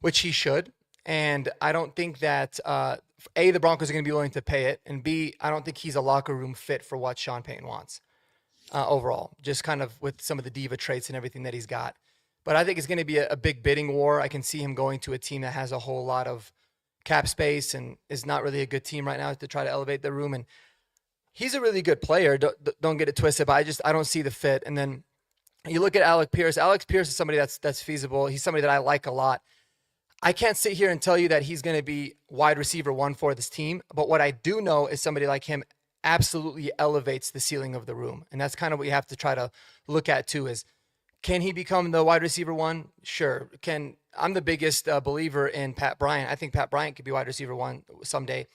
which he should. And I don't think that A, the Broncos are going to be willing to pay it, and B, I don't think he's a locker room fit for what Sean Payton wants. Overall, just kind of with some of the diva traits and everything that he's got. But I think it's going to be a big bidding war. I can see him going to a team that has a whole lot of cap space and is not really a good team right now to try to elevate the room. And he's a really good player. Don't get it twisted, but I don't see the fit. And then you look at Alec Pierce. Alex Pierce is somebody that's feasible. He's somebody that I like a lot. I can't sit here and tell you that he's going to be wide receiver one for this team. But what I do know is somebody like him absolutely elevates the ceiling of the room. And that's kind of what you have to try to look at too, is can he become the wide receiver one? Sure. I'm the biggest believer in Pat Bryant. I think Pat Bryant could be wide receiver 1 someday,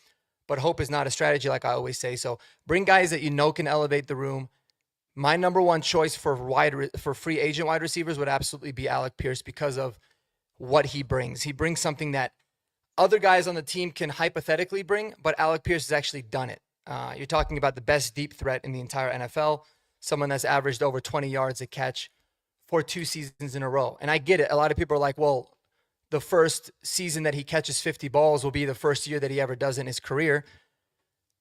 but hope is not a strategy, like I always say. So bring guys that you know can elevate the room. My number one choice for free agent wide receivers would absolutely be Alec Pierce because of what he brings. He brings something that other guys on the team can hypothetically bring, but Alec Pierce has actually done it. You're talking about the best deep threat in the entire NFL, someone that's averaged over 20 yards a catch for 2 seasons in a row. And I get it. A lot of people are like, well, the first season that he catches 50 balls will be the first year that he ever does in his career.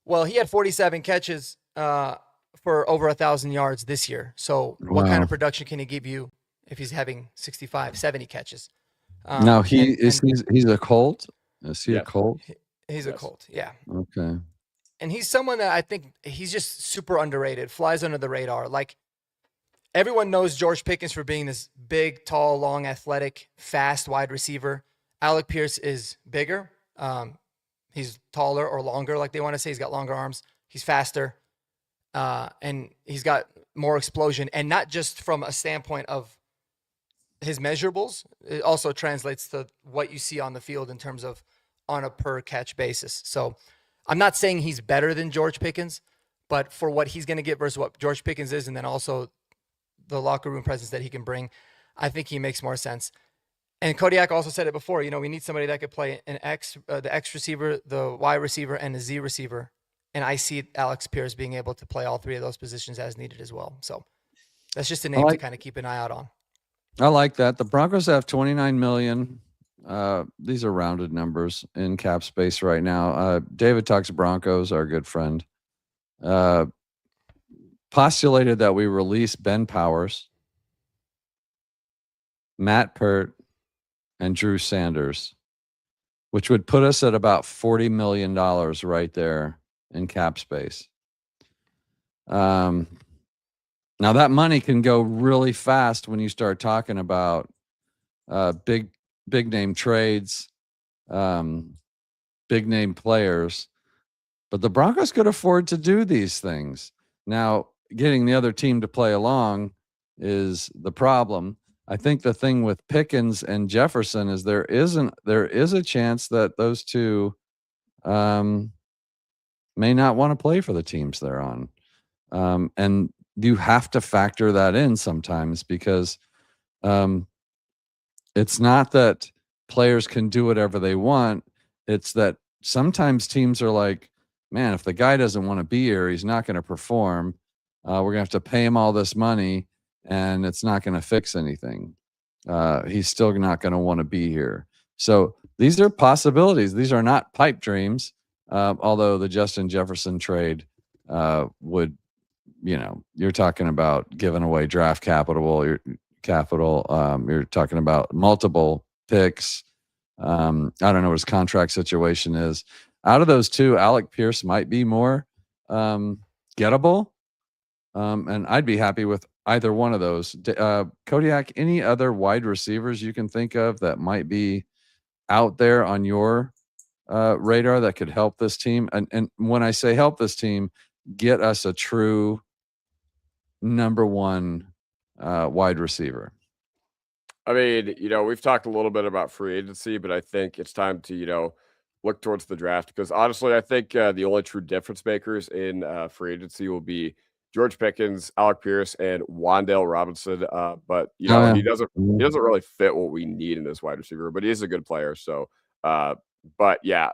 Well, he had 47 catches for over 1,000 yards this year. So what kind of production can he give you if he's having 65, 70 catches? Now he's a Colt. Is he a Colt? He's a Colt. Yeah. Okay. And he's someone that I think he's just super underrated, flies under the radar. Like, everyone knows George Pickens for being this big, tall, long, athletic, fast wide receiver. Alec Pierce is bigger. He's taller or longer, like they want to say. He's got longer arms. He's faster. And he's got more explosion. And not just from a standpoint of his measurables, it also translates to what you see on the field in terms of on a per catch basis. So I'm not saying he's better than George Pickens, but for what he's going to get versus what George Pickens is, and then also the locker room presence that he can bring, I think he makes more sense. And Kodiak also said it before, we need somebody that could play the X receiver, the Y receiver, and the Z receiver. And I see Alex Pierce being able to play all 3 of those positions as needed as well. So that's just a name to kind of keep an eye out on. I like that. The Broncos have $29 million. These are rounded numbers in cap space right now. David Talks Broncos, our good friend, postulated that we release Ben Powers, Matt Pert, and Drew Sanders, which would put us at about $40 million right there in cap space. Now that money can go really fast when you start talking about big name trades, big name players, but the Broncos could afford to do these things. Now, getting the other team to play along is the problem. I think the thing with Pickens and Jefferson is there is a chance that those two may not want to play for the teams they're on. And you have to factor that in sometimes because it's not that players can do whatever they want. It's that sometimes teams are like, man, if the guy doesn't want to be here, he's not going to perform. We're going to have to pay him all this money and it's not going to fix anything. He's still not going to want to be here. So these are possibilities. These are not pipe dreams. Although the Justin Jefferson trade would, you're talking about giving away draft capital. You're talking about multiple picks. I don't know what his contract situation is. Out of those two, Alec Pierce might be more gettable. And I'd be happy with either one of those. Kodiak, any other wide receivers you can think of that might be out there on your radar that could help this team? And when I say help this team, get us a true number one wide receiver. I mean, we've talked a little bit about free agency, but I think it's time to, look towards the draft because honestly, I think the only true difference makers in free agency will be George Pickens, Alec Pierce, and Wan'Dale Robinson. But he doesn't really fit what we need in this wide receiver, but he is a good player. So, but yeah,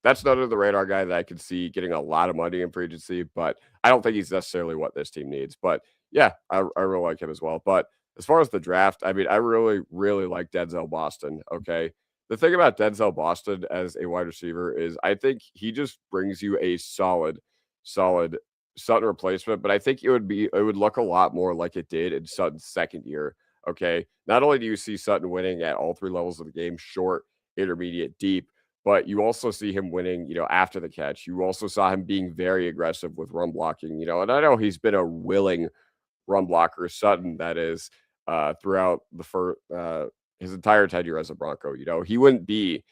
that's another the radar guy that I could see getting a lot of money in free agency, but I don't think he's necessarily what this team needs. But yeah, I really like him as well. But as far as the draft, I mean, I really, really like Denzel Boston. Okay. The thing about Denzel Boston as a wide receiver is I think he just brings you a solid Sutton replacement, but I think it would look a lot more like it did in Sutton's second year. Okay. Not only do you see Sutton winning at all 3 levels of the game, short, intermediate, deep, but you also see him winning, after the catch. You also saw him being very aggressive with run blocking, and I know he's been a willing run blocker, Sutton, that is, throughout his entire tenure as a Bronco. He wouldn't be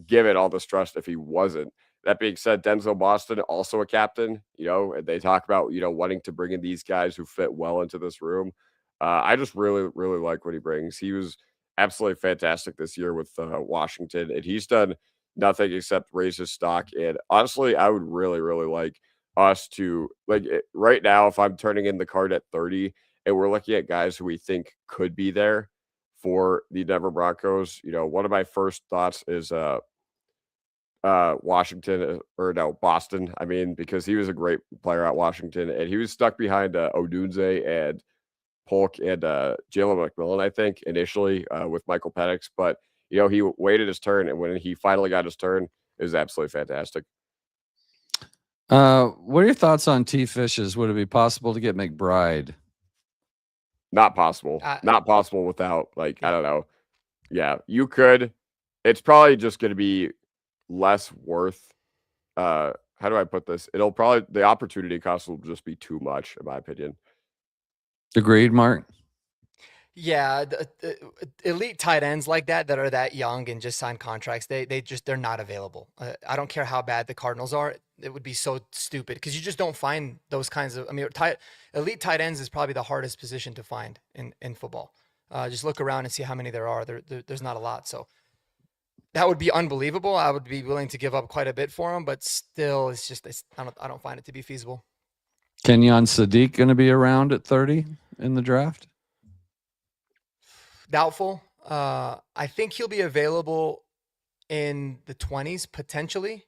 given all this trust if he wasn't. That being said, Denzel Boston, also a captain, and they talk about, wanting to bring in these guys who fit well into this room. I just really, really like what he brings. He was absolutely fantastic this year with Washington, and he's done nothing except raise his stock. And honestly, I would really, really like us to right now. If I'm turning in the card at 30, and we're looking at guys who we think could be there for the Denver Broncos, one of my first thoughts is Washington or no Boston. I mean, because he was a great player at Washington, and he was stuck behind Odunze and Polk and Jalen McMillan, I think, initially with Michael Penix. But he waited his turn, and when he finally got his turn, it was absolutely fantastic. What are your thoughts on T. Fishes? Would it be possible to get McBride? Not possible. Not possible without I don't know. Yeah, you could. It's probably just going to be less worth. How do I put this? It'll probably the opportunity cost will just be too much, in my opinion. Agreed, Mark. Yeah, the elite tight ends like that are that young and just signed contracts. They're not available. I don't care how bad the Cardinals are. It would be so stupid because you just don't find those kinds of. I mean, elite tight ends is probably the hardest position to find in football. Just look around and see how many there are. There's not a lot. So that would be unbelievable. I would be willing to give up quite a bit for him, but still, I don't find it to be feasible. Kenyon Sadiq going to be around at 30 in the draft? Doubtful. I think he'll be available in the 20s potentially.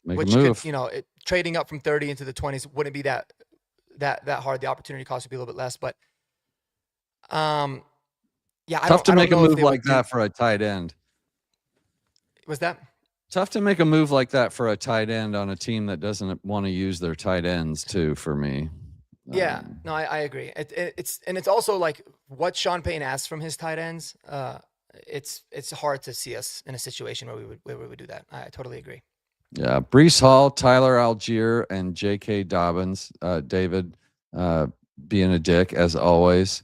Which could, trading up from 30 into the 20s wouldn't be that hard. The opportunity cost would be a little bit less, but yeah, tough to make a move like that for a tight end. Was that tough to make a move like that for a tight end on a team that doesn't want to use their tight ends too? For me. Yeah, no, I agree. It's also like what Sean Payton asks from his tight ends. It's hard to see us in a situation where we would do that. I totally agree. Yeah, Breece Hall, Tyler Algier, and J.K. Dobbins. David, being a dick as always.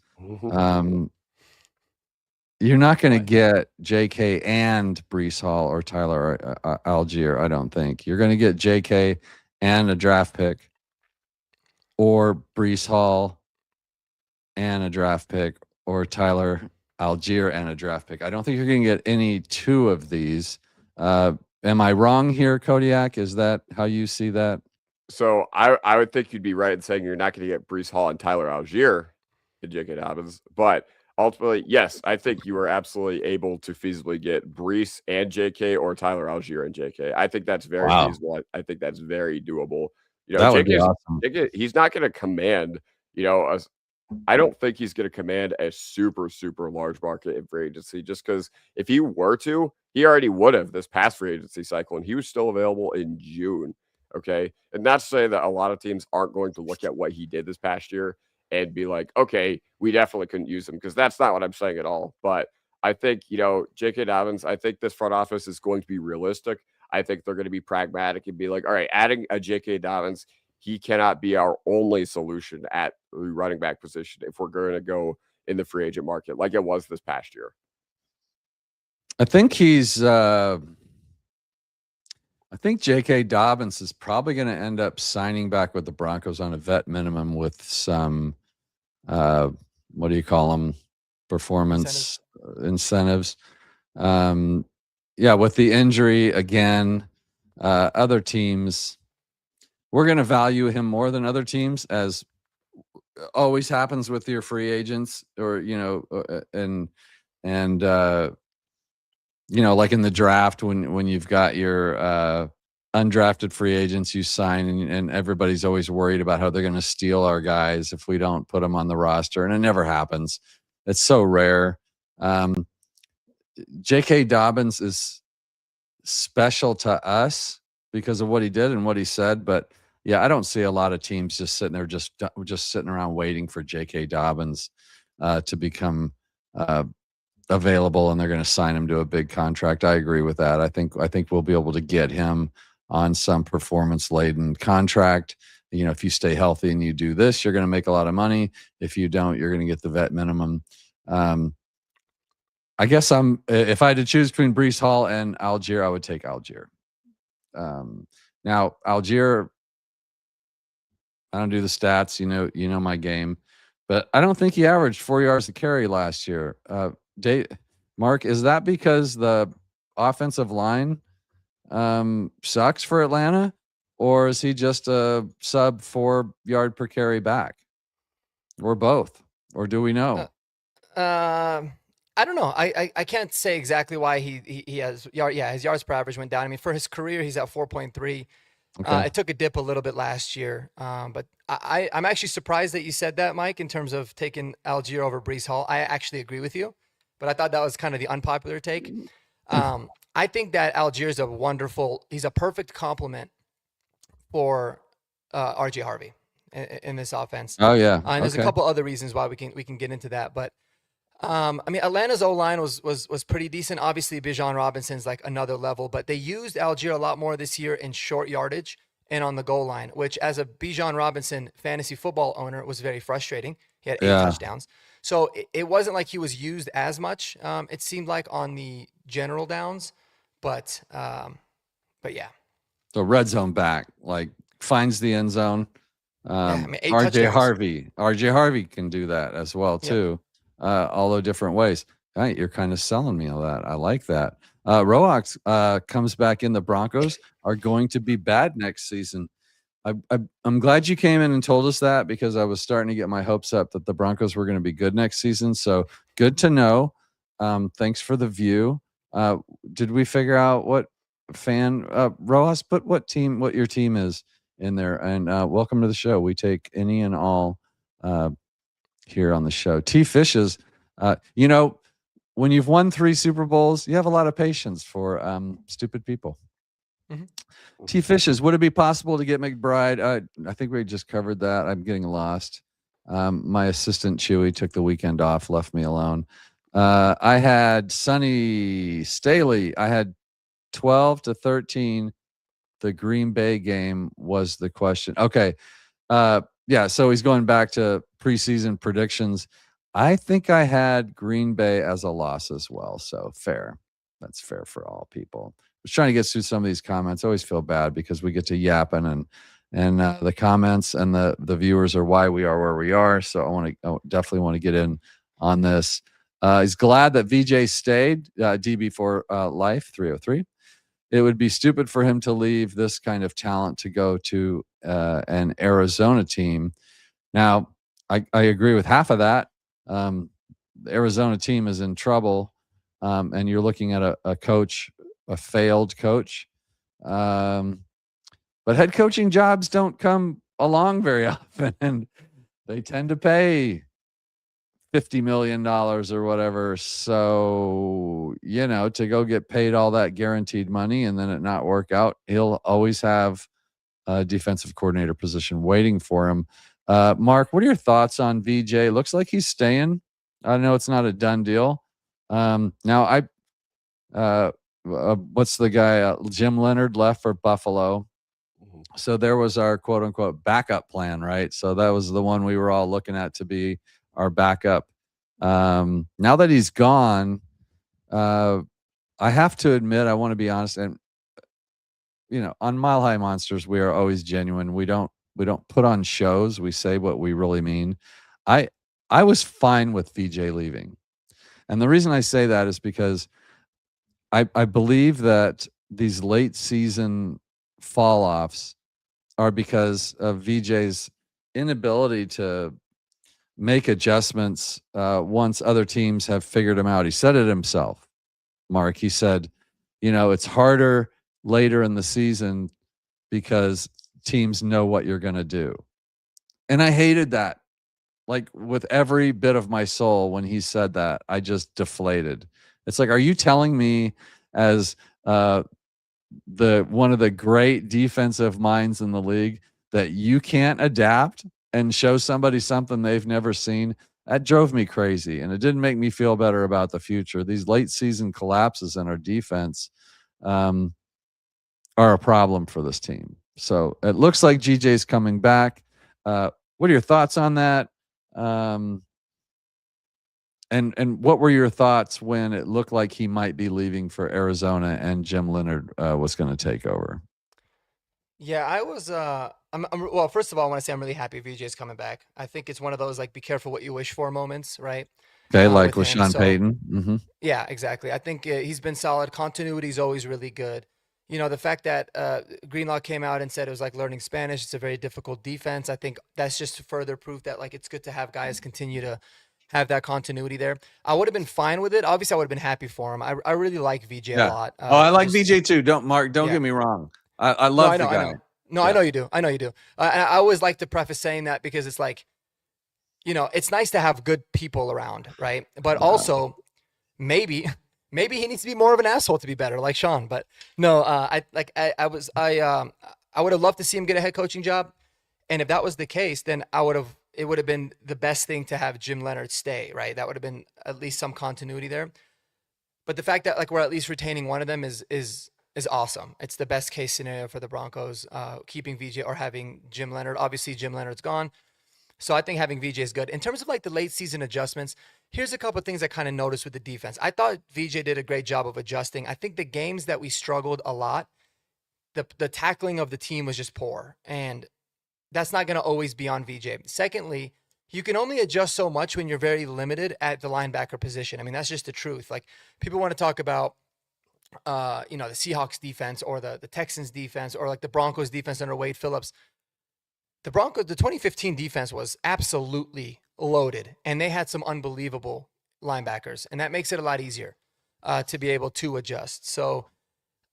You're not going to get J.K. and Breece Hall or Tyler Algier. I don't think you're going to get J.K. and a draft pick, or Breece Hall and a draft pick, or Tyler Algier and a draft pick. I don't think you're going to get any two of these. Am I wrong here, Kodiak? Is that how you see that? So I would think you'd be right in saying you're not going to get Breece Hall and Tyler Algier and J.K. Dobbins. But ultimately, yes, I think you are absolutely able to feasibly get Breece and J.K. or Tyler Algier and J.K. I think that's very feasible. I think that's very doable. That would be awesome. He's not going to command, I don't think he's going to command a super, super large market in free agency, just because if he were to, he already would have this past free agency cycle, and he was still available in June. Okay. And not to say that a lot of teams aren't going to look at what he did this past year and be like, okay, we definitely couldn't use him, because that's not what I'm saying at all. But I think, J.K. Dobbins, I think this front office is going to be realistic. I think they're going to be pragmatic and be like, all right, adding a J.K. Dobbins, he cannot be our only solution at the running back position if we're going to go in the free agent market like it was this past year. I think J.K. Dobbins is probably going to end up signing back with the Broncos on a vet minimum with some, what do you call them? Performance incentives. Yeah, with the injury again, other teams, we're going to value him more than other teams, as always happens with your free agents, or like in the draft when you've got your undrafted free agents you sign, and everybody's always worried about how they're going to steal our guys if we don't put them on the roster, and it never happens. It's so rare. J.K. Dobbins is special to us because of what he did and what he said, but yeah, I don't see a lot of teams just sitting there, just sitting around waiting for J.K. Dobbins to become available, and they're going to sign him to a big contract. I agree with that. I think we'll be able to get him on some performance-laden contract. If you stay healthy and you do this, you're going to make a lot of money. If you don't, you're going to get the vet minimum. I guess if I had to choose between Breece Hall and Algier, I would take Algier. Now Algier, I don't do the stats, you know my game, but I don't think he averaged 4 yards a carry last year. Mark, is that because the offensive line sucks for Atlanta, or is he just a sub 4 yard per carry back, or both, or do we know? I don't know. I can't say exactly why he has his yards per average went down. I mean, for his career, he's at 4.3. Okay. It took a dip a little bit last year, but I'm actually surprised that you said that, Mike, in terms of taking Algier over Brees Hall. I actually agree with you, but I thought that was kind of the unpopular take. I think that Algier is he's a perfect complement for RJ Harvey in this offense. Oh yeah. And there's a Okay. couple other reasons why we can get into that, but I mean, Atlanta's O-line was pretty decent. Obviously, Bijan Robinson's like another level, but they used Algier a lot more this year in short yardage and on the goal line, which as a Bijan Robinson fantasy football owner was very frustrating. He had 8 Yeah. touchdowns. So it wasn't like he was used as much, it seemed like, on the general downs, but yeah. So red zone back, like finds the end zone. I mean, 8 RJ touchdowns. Harvey can do that as well too. Although different ways. All right, you're kind of selling me on that. I like that. Roax comes back in. The Broncos are going to be bad next season. I'm glad you came in and told us that, because I was starting to get my hopes up that the Broncos were going to be good next season. So good to know. Thanks for the view. Did we figure out what fan Rojas, put what your team is in there, and welcome to the show. We take any and all here on the show. T Fishes, when you've won 3 Super Bowls, you have a lot of patience for stupid people. Mm-hmm. T Fishes, would it be possible to get McBride? I think we just covered that. I'm getting lost. My assistant Chewy took the weekend off, left me alone. I had Sonny Staley. I had 12-13. The Green Bay game was the question. Okay. Yeah, so he's going back to preseason predictions. I think I had Green Bay as a loss as well. So fair. That's fair for all people. I was trying to get through some of these comments. I always feel bad because we get to yapping and the comments and the viewers are why we are where we are. So I definitely want to get in on this. He's glad that VJ stayed. DB for life 303. It would be stupid for him to leave this kind of talent to go to an Arizona team. Now, I agree with half of that. The Arizona team is in trouble, and you're looking at a coach, a failed coach. But head coaching jobs don't come along very often, and they tend to pay $50 million or whatever. So, to go get paid all that guaranteed money and then it not work out, he'll always have a defensive coordinator position waiting for him. Mark, what are your thoughts on VJ? Looks like he's staying. I know it's not a done deal. Now what's the guy? Jim Leonard left for Buffalo. So there was our quote unquote backup plan, right? So that was the one we were all looking at to be our backup. Now that he's gone, I have to admit, I want to be honest, and on Mile High Monsters, we are always genuine. We don't put on shows. We say what we really mean. I was fine with VJ leaving. And the reason I say that is because I believe that these late season fall offs are because of VJ's inability to make adjustments once other teams have figured him out. He said it himself, Mark. He said, it's harder later in the season because teams know what you're going to do. And I hated that. Like with every bit of my soul when he said that, I just deflated. It's like, are you telling me as one of the great defensive minds in the league that you can't adapt and show somebody something they've never seen? That drove me crazy, and it didn't make me feel better about the future. These late season collapses in our defense are a problem for this team. So it looks like GJ's coming back. What are your thoughts on that? And what were your thoughts when it looked like he might be leaving for Arizona and Jim Leonard was going to take over? Yeah, I was. Well, first of all, I want to say I'm really happy VJ is coming back. I think it's one of those like be careful what you wish for moments, right? Okay, like with with him. Sean So Payton. Mm-hmm. yeah, exactly. I think he's been solid. Continuity is always really good. You know, the fact that Greenlaw came out and said it was like learning Spanish. It's a very difficult defense. I think that's just further proof that like it's good to have guys continue to have that continuity there. I would have been fine with it. Obviously, I would have been happy for him. I really like VJ a Yeah. lot. Oh, I like Just VJ too. Don't yeah. get me wrong. I No, I love the know, I guy. know. No, I Yeah. know you do. I know you do. And I always like to preface saying that because it's like, you know, it's nice to have good people around, right? But also maybe maybe he needs to be more of an asshole to be better, like Sean. But no, I would have loved to see him get a head coaching job, and if that was the case, then it would have been the best thing to have Jim Leonard stay, right? That would have been at least some continuity there. But the fact that like we're at least retaining one of them is awesome. It's the best case scenario for the Broncos, keeping VJ or having Jim Leonard. Obviously, Jim Leonard's gone. So I think having VJ is good. In terms of like the late season adjustments, here's a couple of things I kind of noticed with the defense. I thought VJ did a great job of adjusting. I think the games that we struggled a lot, the tackling of the team was just poor. And that's not going to always be on VJ. Secondly, you can only adjust so much when you're very limited at the linebacker position. I mean, that's just the truth. Like people want to talk about you know, the Seahawks defense or the Texans defense or like the Broncos defense under Wade Phillips. The Broncos, the 2015 defense was absolutely loaded, and they had some unbelievable linebackers, and that makes it a lot easier to be able to adjust. So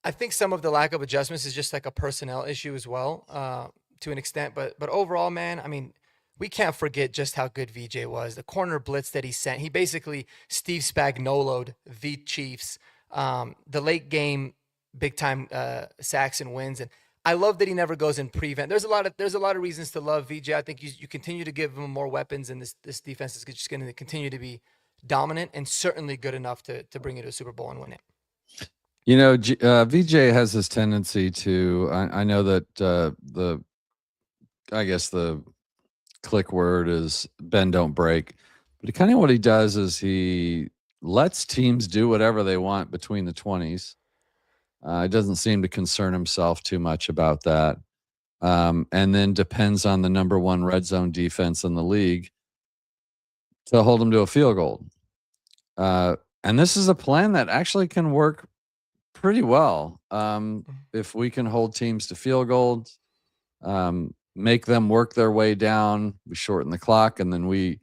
I think some of the lack of adjustments is just like a personnel issue as well, to an extent. But overall, man, I mean, we can't forget just how good VJ was. The corner blitz that he sent, he basically Steve Spagnuolo'd the Chiefs. The late game, big time sacks and wins, and I love that he never goes in prevent. There's a lot of reasons to love VJ. I think you continue to give him more weapons, and this defense is just going to continue to be dominant and certainly good enough to bring you to a Super Bowl and win it. You know, VJ has this tendency to. I know that I guess the click word is bend don't break, but kind of what he does is he lets teams do whatever they want between the 20s. He doesn't seem to concern himself too much about that. And then depends on the number one red zone defense in the league to hold him to a field goal. And this is a plan that actually can work pretty well. If we can hold teams to field goals, make them work their way down, we shorten the clock, and then we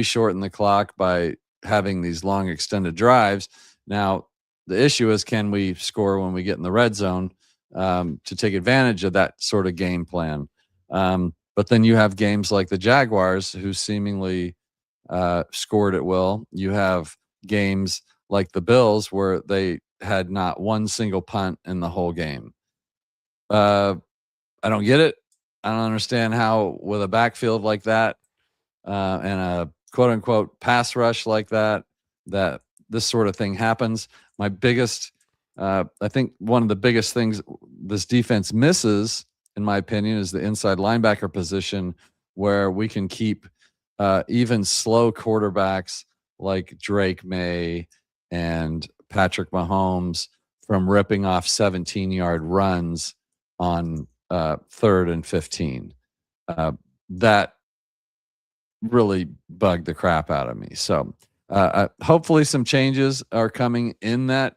shorten the clock by having these long extended drives. Now, the issue is, can we score when we get in the red zone to take advantage of that sort of game plan? But then you have games like the Jaguars, who seemingly scored at will. You have games like the Bills, where they had not one single punt in the whole game. I don't get it. I don't understand how, with a backfield like that and a quote unquote pass rush like that this sort of thing happens. My biggest, I think one of the biggest things this defense misses, in my opinion, is the inside linebacker position, where we can keep even slow quarterbacks like Drake May and Patrick Mahomes from ripping off 17-yard runs on 3rd and 15. That really bugged the crap out of me. So hopefully some changes are coming in that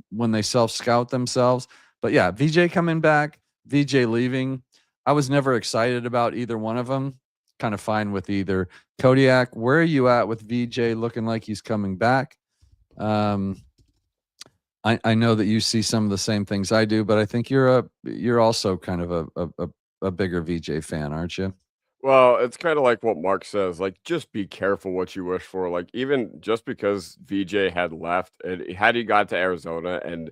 when they self-scout themselves. But yeah, VJ coming back, VJ leaving. I was never excited about either one of them. Kind of fine with either. Kodiak, where are you at with VJ looking like he's coming back? I know that you see some of the same things I do, but I think you're also kind of a bigger VJ fan, aren't you? Well, it's kind of like what Mark says, like, just be careful what you wish for. Like, even just because VJ had left, and had he got to Arizona, and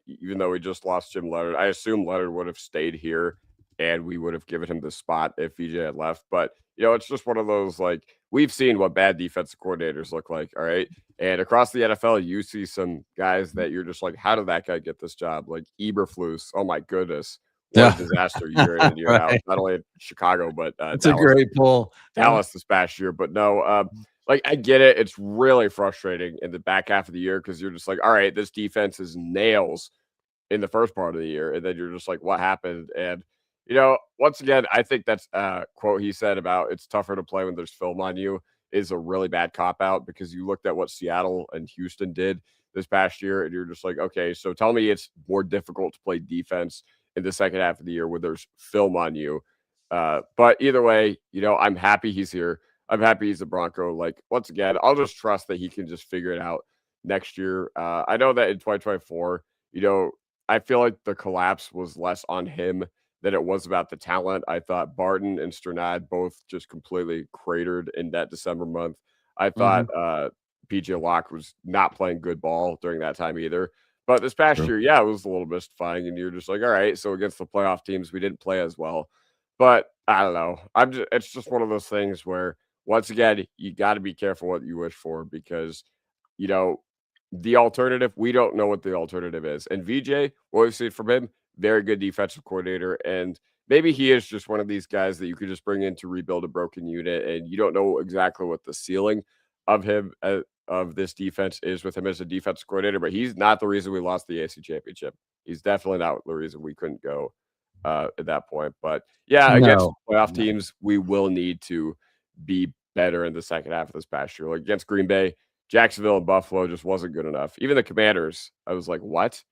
even though we just lost Jim Leonard, I assume Leonard would have stayed here, and we would have given him the spot if VJ had left. But it's just one of those, like, we've seen what bad defensive coordinators look like. All right. And across the NFL, you see some guys that you're just like, how did that guy get this job? Like Eberflus. Oh my goodness. What a disaster year in and year out. Right. Not only in Chicago, but It's a great pull. Dallas this past year. But no, like, I get it. It's really frustrating in the back half of the year, because you're just like, all right, this defense is nails in the first part of the year. And then you're just like, what happened? And, once again, I think that's a quote he said about it's tougher to play when there's film on you. is a really bad cop out because you looked at what Seattle and Houston did this past year, and you're just like, okay, so tell me it's more difficult to play defense in the second half of the year where there's film on you. But either way, I'm happy he's here. I'm happy he's a Bronco. Like, once again, I'll just trust that he can just figure it out next year. I know that in 2024, I feel like the collapse was less on him than it was about the talent. I thought Barton and Strnad both just completely cratered in that December month. I thought PJ Locke was not playing good ball during that time either. But this past year, yeah, it was a little mystifying, and you're just like, all right, so against the playoff teams, we didn't play as well. But I don't know. It's just one of those things where, once again, you got to be careful what you wish for because, the alternative, we don't know what the alternative is. And VJ, what we've seen from him, very good defensive coordinator. And maybe he is just one of these guys that you could just bring in to rebuild a broken unit. And you don't know exactly what the ceiling of him, of this defense is with him as a defensive coordinator. But he's not the reason we lost the AC championship. He's definitely not the reason we couldn't go at that point. But yeah, against playoff teams, we will need to be better in the second half of this past year. Like against Green Bay, Jacksonville and Buffalo just wasn't good enough. Even the Commanders, I was like, what?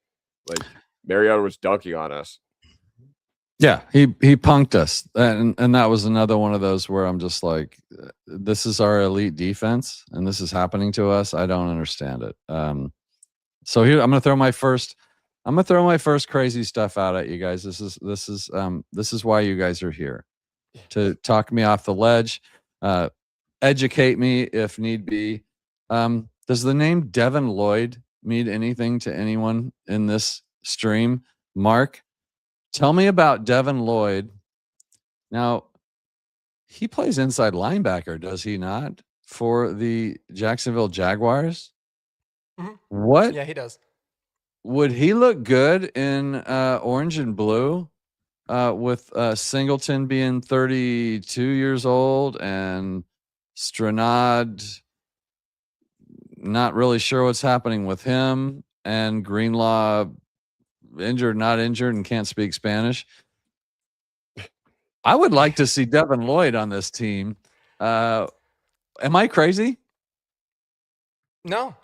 Like Mariota was dunking on us. Yeah, he punked us. And that was another one of those where I'm just like, this is our elite defense and this is happening to us. I don't understand it. So here I'm going to throw my first crazy stuff out at you guys. This is why you guys are here, to talk me off the ledge, educate me if need be. Does the name Devin Lloyd mean anything to anyone in this stream? Mark, tell me about Devin Lloyd. Now, he plays inside linebacker, does he not, for the Jacksonville Jaguars? Mm-hmm. What? Yeah, he does. Would he look good in orange and blue with Singleton being 32 years old and Strnad not really sure what's happening with him, and Greenlaw injured, not injured, and can't speak Spanish? I would like to see Devin Lloyd on this team. Am I crazy? No,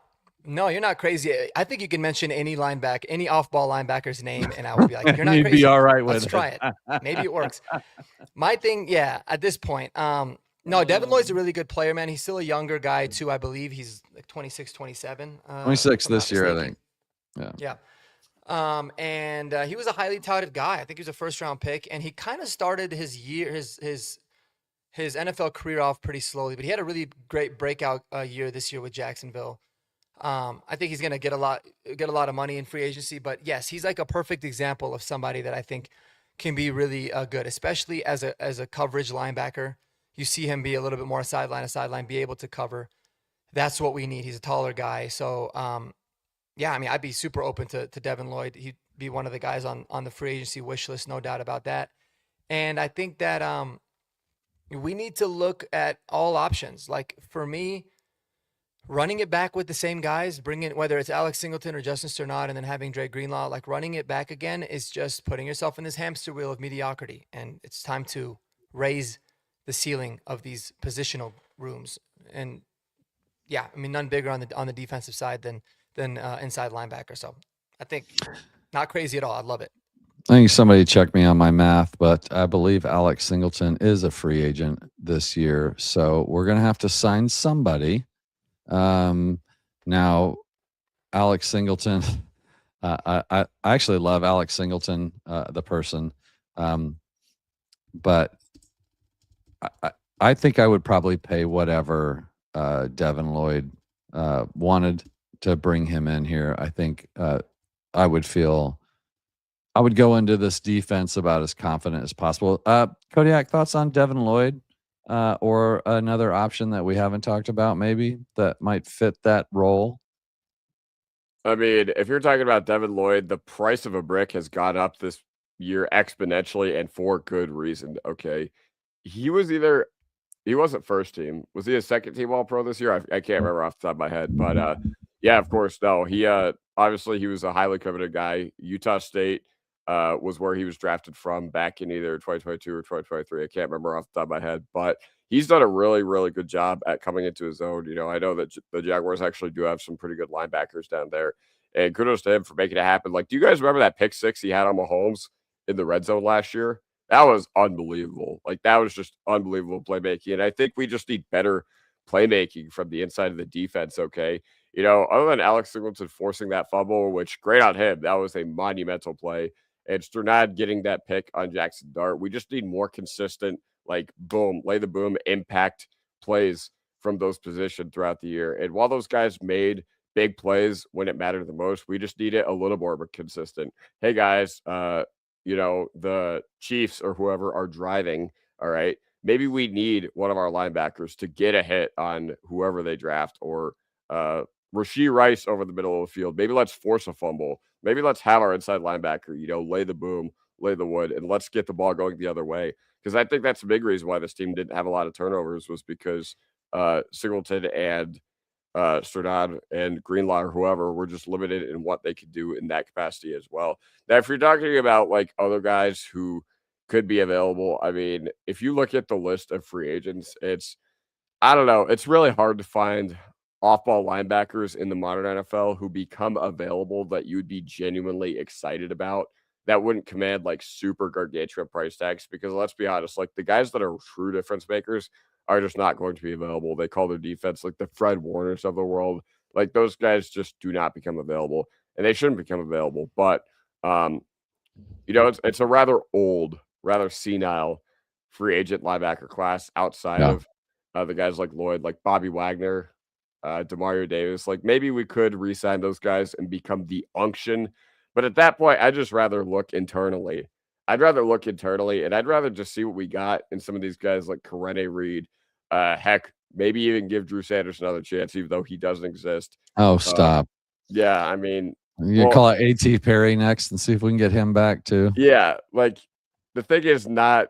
you're not crazy. I think you can mention any off-ball linebacker's name, and I would be like, you're not crazy. Be all right with Let's try it. Maybe it works. My thing, at this point, no, Devin Lloyd's a really good player, man. He's still a younger guy, too, I believe. He's like 26, 27. 26 this year, I think. Yeah. And he was a highly touted guy. I think he was a first-round pick, and he kind of started his NFL career off pretty slowly, but he had a really great breakout year this year with Jacksonville. I think he's going to get a lot of money in free agency, but yes, he's like a perfect example of somebody that I think can be really good, especially as a coverage linebacker. You see him be a little bit more sideline, be able to cover. That's what we need. He's a taller guy. So, yeah, I mean, I'd be super open to Devin Lloyd. He'd be one of the guys on the free agency wish list, no doubt about that. And I think that we need to look at all options. Like for me, running it back with the same guys, bringing whether it's Alex Singleton or Justin Strnad, and then having Dre Greenlaw, like running it back again is just putting yourself in this hamster wheel of mediocrity. And it's time to raise the ceiling of these positional rooms. And yeah, I mean, none bigger on the defensive side than inside linebacker. So I think not crazy at all. I love it. I think somebody checked me on my math, but I believe Alex Singleton is a free agent this year. So we're going to have to sign somebody. Now, Alex Singleton, I actually love Alex Singleton, the person. But I think I would probably pay whatever Devin Lloyd wanted to bring him in here. I think I would go into this defense about as confident as possible. Kodiak, thoughts on Devin Lloyd or another option that we haven't talked about maybe that might fit that role? I mean, if you're talking about Devin Lloyd, the price of a brick has gone up this year exponentially and for good reason. Okay. He wasn't first team. Was he a second team All Pro this year? I can't remember off the top of my head, but yeah, of course. No, he obviously he was a highly coveted guy. Utah State was where he was drafted from back in either 2022 or 2023. I can't remember off the top of my head, but he's done a really, really good job at coming into his own. I know that the Jaguars actually do have some pretty good linebackers down there, and kudos to him for making it happen. Like, do you guys remember that pick six he had on Mahomes in the red zone last year? That was unbelievable. Like, that was just unbelievable playmaking, and I think we just need better playmaking from the inside of the defense, okay? Other than Alex Singleton forcing that fumble, which great on him, that was a monumental play. And Sternad getting that pick on Jackson Dart. We just need more consistent, like, boom, lay the boom, impact plays from those positions throughout the year. And while those guys made big plays when it mattered the most, we just need it a little more consistent. Hey, guys, the Chiefs or whoever are driving, all right, maybe we need one of our linebackers to get a hit on whoever they draft, or Rashee Rice over the middle of the field. Maybe let's force a fumble. Maybe let's have our inside linebacker, lay the boom, lay the wood, and let's get the ball going the other way. Because I think that's a big reason why this team didn't have a lot of turnovers, was because Singleton and Sternad and Greenlaw or whoever were just limited in what they could do in that capacity as well. Now, if you're talking about like other guys who could be available, I mean, if you look at the list of free agents, I don't know, it's really hard to find off-ball linebackers in the modern NFL who become available that you'd be genuinely excited about, that wouldn't command like super gargantuan price tags. Because let's be honest, like the guys that are true difference makers are just not going to be available. They call their defense like the Fred Warners of the world. Like those guys just do not become available, and they shouldn't become available. But it's a rather old, rather senile free agent linebacker class outside of the guys like Lloyd, like Bobby Wagner, Demario Davis. Like maybe we could re-sign those guys and become the unction. But at that point, I'd just rather look internally. And I'd rather just see what we got in some of these guys like Karene Reed. Heck, maybe even give Drew Sanders another chance, even though he doesn't exist. Oh, stop. Yeah, I mean, you call it A.T. Perry next and see if we can get him back too. Yeah, like the thing is not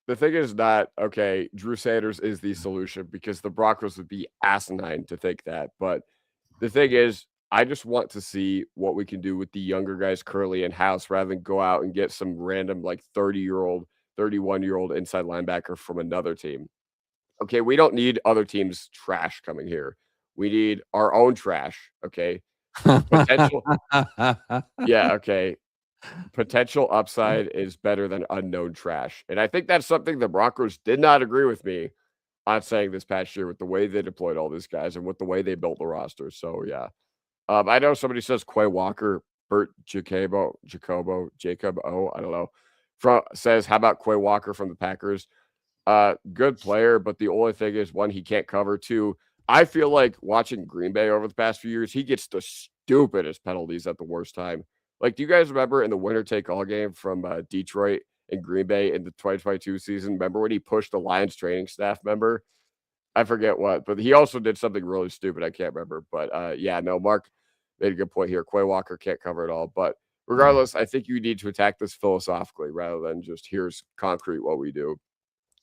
okay, Drew Sanders is the solution, because the Broncos would be asinine to think that. But the thing is, I just want to see what we can do with the younger guys currently in house, rather than go out and get some random like 30-year-old, 31-year-old inside linebacker from another team. Okay, we don't need other teams' trash coming here. We need our own trash. Okay, potential. Yeah. Okay. Potential upside is better than unknown trash. And I think that's something the Broncos did not agree with me on saying this past year, with the way they deployed all these guys and with the way they built the roster. So, yeah. I know somebody says Quay Walker, Bert Jacob O, I don't know, says, how about Quay Walker from the Packers? Good player, but the only thing is, one, he can't cover. Two, I feel like watching Green Bay over the past few years, he gets the stupidest penalties at the worst time. Like, do you guys remember in the winner-take-all game from Detroit and Green Bay in the 2022 season? Remember when he pushed the Lions training staff member? I forget what, but he also did something really stupid. I can't remember. But, yeah, no, Mark made a good point here. Quay Walker can't cover it all. But regardless, I think you need to attack this philosophically rather than just here's concrete what we do.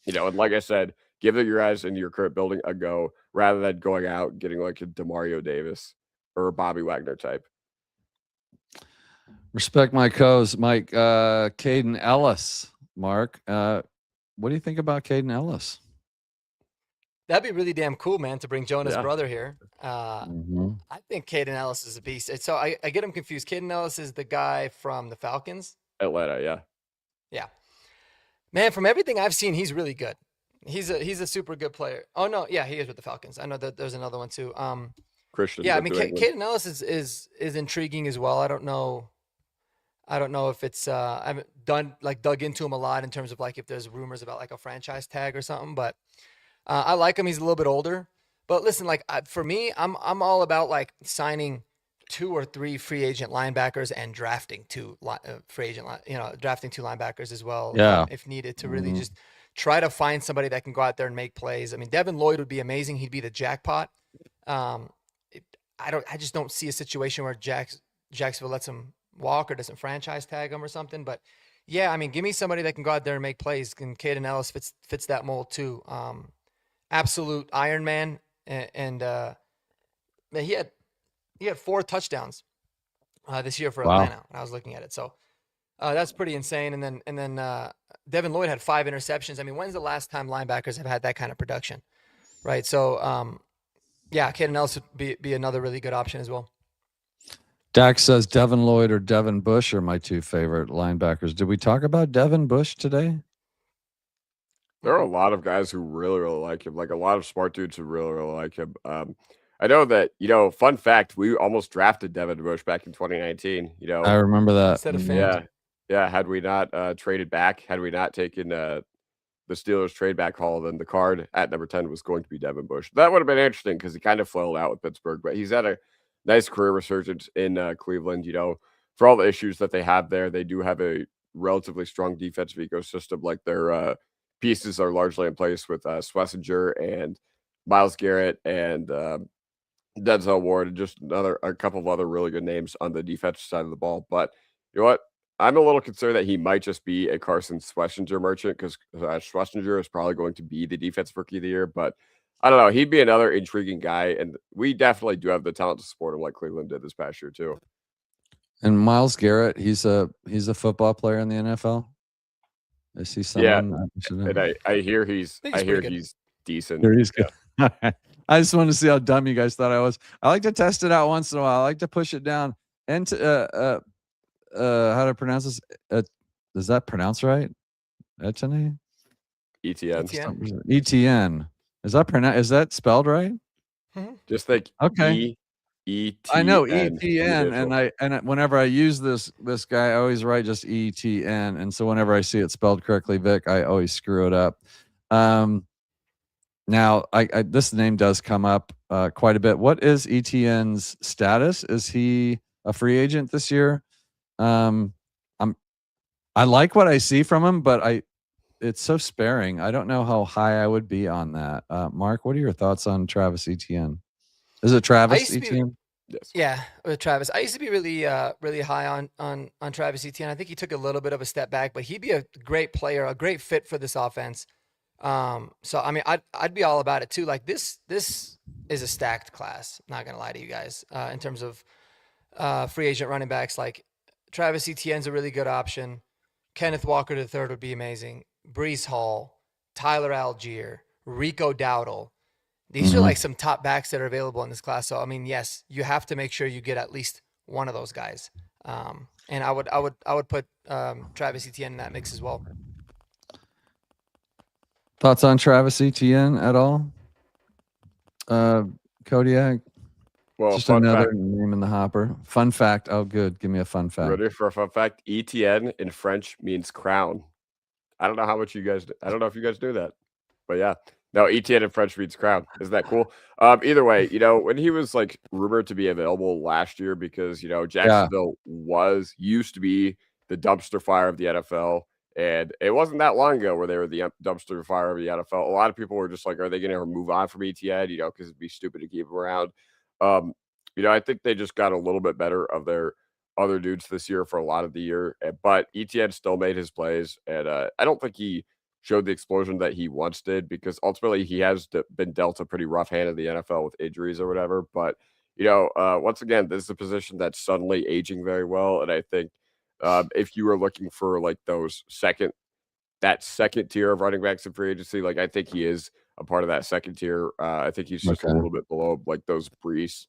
And like I said, give your guys in your current building a go rather than going out and getting like a Demario Davis or a Bobby Wagner type. Respect my co's, Mike. Caden Ellis, Mark. What do you think about Caden Ellis? That'd be really damn cool, man, to bring Jonah's brother here. I think Caden Ellis is a beast. So I get him confused. Caden Ellis is the guy from the Falcons? Atlanta, yeah. Yeah. Man, from everything I've seen, he's really good. He's a super good player. Oh, no. Yeah, he is with the Falcons. I know that there's another one, too. Christian. Yeah, I mean, Caden Ellis is intriguing as well. I don't know if it's I haven't dug into him a lot in terms of like if there's rumors about like a franchise tag or something, but I like him. He's a little bit older, but listen, like for me, I'm all about like signing 2 or 3 free agent linebackers and drafting 2 drafting 2 linebackers as well, if needed, to really just try to find somebody that can go out there and make plays. I mean, Devin Lloyd would be amazing. He'd be the jackpot. I just don't see a situation where Jacksonville lets him walk or doesn't franchise tag him or something. But yeah, I mean, give me somebody that can go out there and make plays. And Caden Ellis fits that mold too. Absolute Iron Man, and man, he had 4 touchdowns this year for Atlanta when I was looking at it. So That's pretty insane. And then Devin Lloyd had 5 interceptions. I mean, when's the last time linebackers have had that kind of production, right? So, yeah, Kaden Ellis would be another really good option as well. Dax says Devin Lloyd or Devin Bush are my 2 favorite linebackers. Did we talk about Devin Bush today? There are a lot of guys who really, really like him. Like a lot of smart dudes who really, really like him. I know that, fun fact, we almost drafted Devin Bush back in 2019. I remember that. Instead of Mhm. Fant. Yeah. Had we not traded back, had we not taken the Steelers trade back haul, then the card at number 10 was going to be Devin Bush. That would have been interesting because he kind of flailed out with Pittsburgh, but he's had a nice career resurgence in Cleveland. For all the issues that they have there, they do have a relatively strong defensive ecosystem. Like their pieces are largely in place with Schlesinger and Myles Garrett and Denzel Ward and just a couple of other really good names on the defensive side of the ball. But you know what? I'm a little concerned that he might just be a Carson Schlesinger merchant because Schlesinger is probably going to be the defensive rookie of the year. But I don't know. He'd be another intriguing guy, and we definitely do have the talent to support him like Cleveland did this past year too. And Myles Garrett, he's a football player in the NFL. I see someone. Yeah, and I hear he's decent. He's good. Yeah. I just wanted to see how dumb you guys thought I was. I like to test it out once in a while. I like to push it down. And how to pronounce this? Is that pronounced right? Etienne? ETN. ETN. Is that spelled right? Mm-hmm. Just like okay. ETN. I know ETN, and whenever I use this guy, I always write just ETN, and so whenever I see it spelled correctly, Vic, I always screw it up. Now, this name does come up quite a bit. What is ETN's status? Is he a free agent this year? I like what I see from him, but it's so sparing. I don't know how high I would be on that. Mark, what are your thoughts on Travis Etienne? Is it Travis Etienne? Yes. Yeah, with Travis. I used to be really high on Travis Etienne. I think he took a little bit of a step back, but he'd be a great player, a great fit for this offense. So I mean, I'd be all about it too. Like this is a stacked class. Not gonna lie to you guys. In terms of free agent running backs, like Travis Etienne's a really good option. Kenneth Walker III would be amazing. Breece Hall, Tyler Algier, Rico Dowdle. These are like some top backs that are available in this class. So I mean, yes, you have to make sure you get at least one of those guys. And I would put Travis Etienne in that mix as well. Thoughts on Travis Etienne at all? Kodiak? Well, just another name in the hopper. Fun fact. Oh, good. Give me a fun fact. Ready for a fun fact? Etienne in French means crown. I don't know how much I don't know if you guys knew that, but yeah. No, Etienne in French means crown. Isn't that cool? Either way, when he was like rumored to be available last year because, Jacksonville used to be the dumpster fire of the NFL. And it wasn't that long ago where they were the dumpster fire of the NFL. A lot of people were just like, are they going to move on from Etienne? Because it'd be stupid to keep him around. I think they just got a little bit better of their other dudes this year for a lot of the year. But Etienne still made his plays. And I don't think he showed the explosion that he once did because ultimately he has been dealt a pretty rough hand in the NFL with injuries or whatever. But, once again, this is a position that's suddenly aging very well. And I think if you were looking for like that second tier of running backs in free agency, like I think he is a part of that second tier. I think he's just a little bit below like those Breece,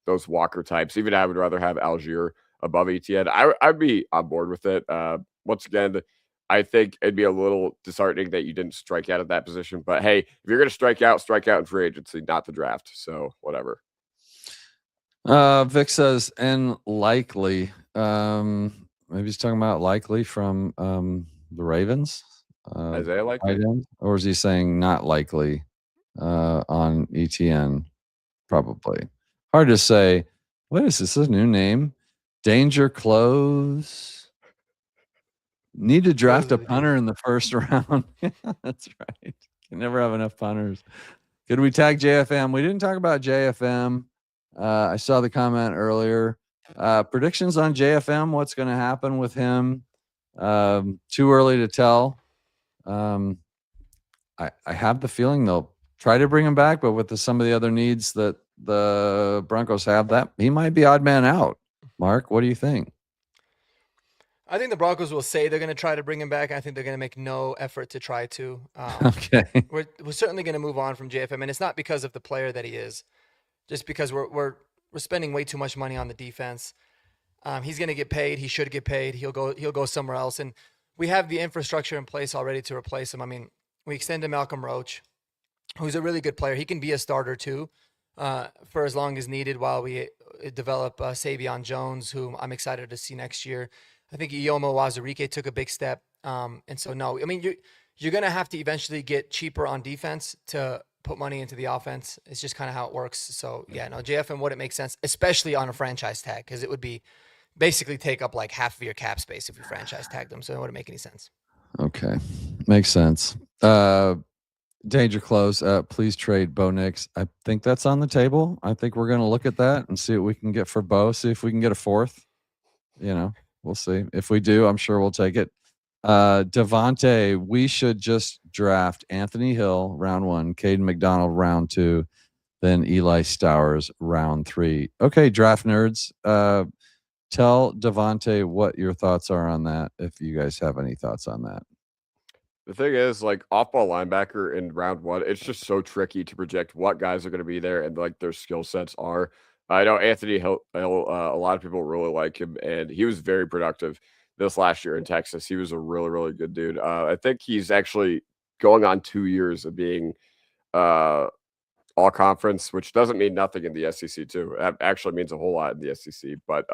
those Walker types. Even I would rather have Algier above Etienne. I'd be on board with it. Once again, I think it'd be a little disheartening that you didn't strike out at that position. But hey, if you're going to strike out in free agency, not the draft. So whatever. Vic says, and likely. Maybe he's talking about likely from the Ravens. Isaiah Likely? Or is he saying not likely on ETN? Probably. Hard to say. What is this? Is a new name? Danger Close. Need to draft a punter in the first round. Yeah, that's right. Can never have enough punters. Could we tag JFM? We didn't talk about JFM. I saw the comment earlier. Predictions on JFM. What's going to happen with him? Too early to tell. I have the feeling they'll try to bring him back, but with some of the other needs that the Broncos have, that he might be odd man out. Mark, what do you think? I think the Broncos will say they're going to try to bring him back. I think they're going to make no effort to try to. Okay. We're certainly going to move on from JFM, and it's not because of the player that he is, just because we're spending way too much money on the defense. He's going to get paid. He should get paid. He'll go somewhere else, and we have the infrastructure in place already to replace him. I mean, we extended Malcolm Roach, who's a really good player. He can be a starter too, for as long as needed while we develop Savion Jones, who I'm excited to see next year. I think Iyomo Wazirike took a big step. And so, no, I mean, you're going to have to eventually get cheaper on defense to put money into the offense. It's just kind of how it works. So, yeah, no, JFM wouldn't make sense, especially on a franchise tag, because it would be basically take up like half of your cap space if you franchise tagged them. So it wouldn't make any sense. Okay. Makes sense. Danger close. Please trade Bo Nix. I think that's on the table. I think we're going to look at that and see what we can get for Bo. See if we can get a fourth. We'll see. If we do, I'm sure we'll take it. Devontae, we should just draft Anthony Hill round 1, Caden McDonald round 2, then Eli Stowers round 3. Okay, draft nerds. Tell Devontae what your thoughts are on that, if you guys have any thoughts on that. The thing is, like, off-ball linebacker in round 1, it's just so tricky to project what guys are going to be there and like their skill sets are. I know Anthony Hill, a lot of people really like him, and he was very productive this last year in Texas. He was a really, really good dude. I think he's actually going on 2 years of being all conference, which doesn't mean nothing in the SEC too. It actually means a whole lot in the SEC. But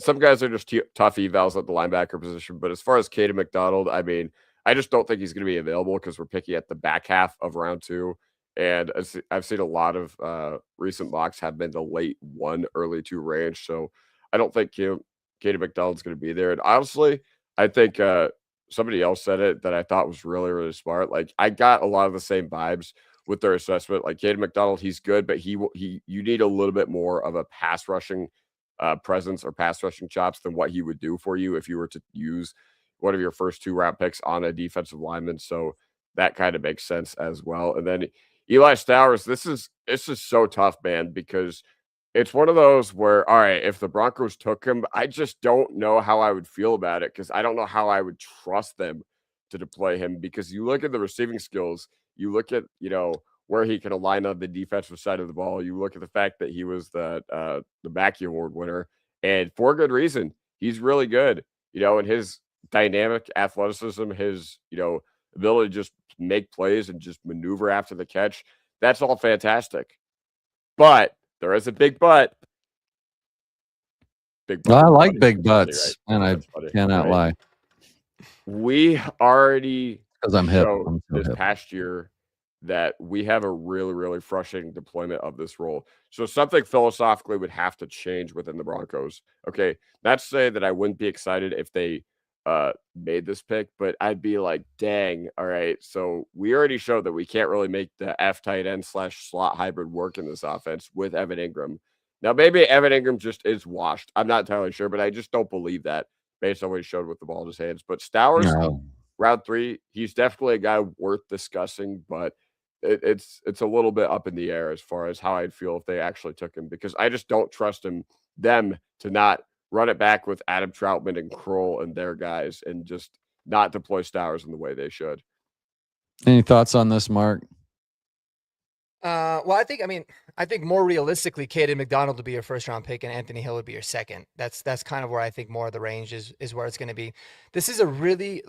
some guys are just tough evals at the linebacker position. But as far as Caden McDonald, I mean, I just don't think he's going to be available because we're picking at the back half of round 2. And I've seen a lot of recent mocks have been the late 1, early 2 range. So I don't think Caden McDonald's going to be there. And honestly, I think somebody else said it that I thought was really, really smart. Like, I got a lot of the same vibes with their assessment. Like, Caden McDonald, he's good, but you need a little bit more of a pass rushing presence or pass rushing chops than what he would do for you if you were to use one of your first 2 round picks on a defensive lineman. So that kind of makes sense as well. And then Eli Stowers, this is so tough, man, because it's one of those where, all right, if the Broncos took him, I just don't know how I would feel about it because I don't know how I would trust them to deploy him because you look at the receiving skills, you look at, where he can align on the defensive side of the ball. You look at the fact that he was the Mackey Award winner, and for good reason. He's really good, and his dynamic athleticism, his, ability to just make plays and just maneuver after the catch. That's all fantastic. But there is a big but. Big but. I like big butts, right? And I cannot lie. We already because I'm hip. This past year that we have a really, really frustrating deployment of this role. So something philosophically would have to change within the Broncos. Okay, not to say that I wouldn't be excited if they made this pick, but I'd be like, dang, all right. So we already showed that we can't really make the F tight end / slot hybrid work in this offense with Evan Ingram. Now, maybe Evan Ingram just is washed. I'm not entirely sure, but I just don't believe that based on what he showed with the ball in his hands. But Stowers, round 3, he's definitely a guy worth discussing, but it's a little bit up in the air as far as how I'd feel if they actually took him because I just don't trust them to not run it back with Adam Troutman and Kroll and their guys and just not deploy Stowers in the way they should. Any thoughts on this, Mark? Well, I think more realistically, Caden McDonald would be your first round pick and Anthony Hill would be your second. That's kind of where I think more of the range is where it's going to be. This is a really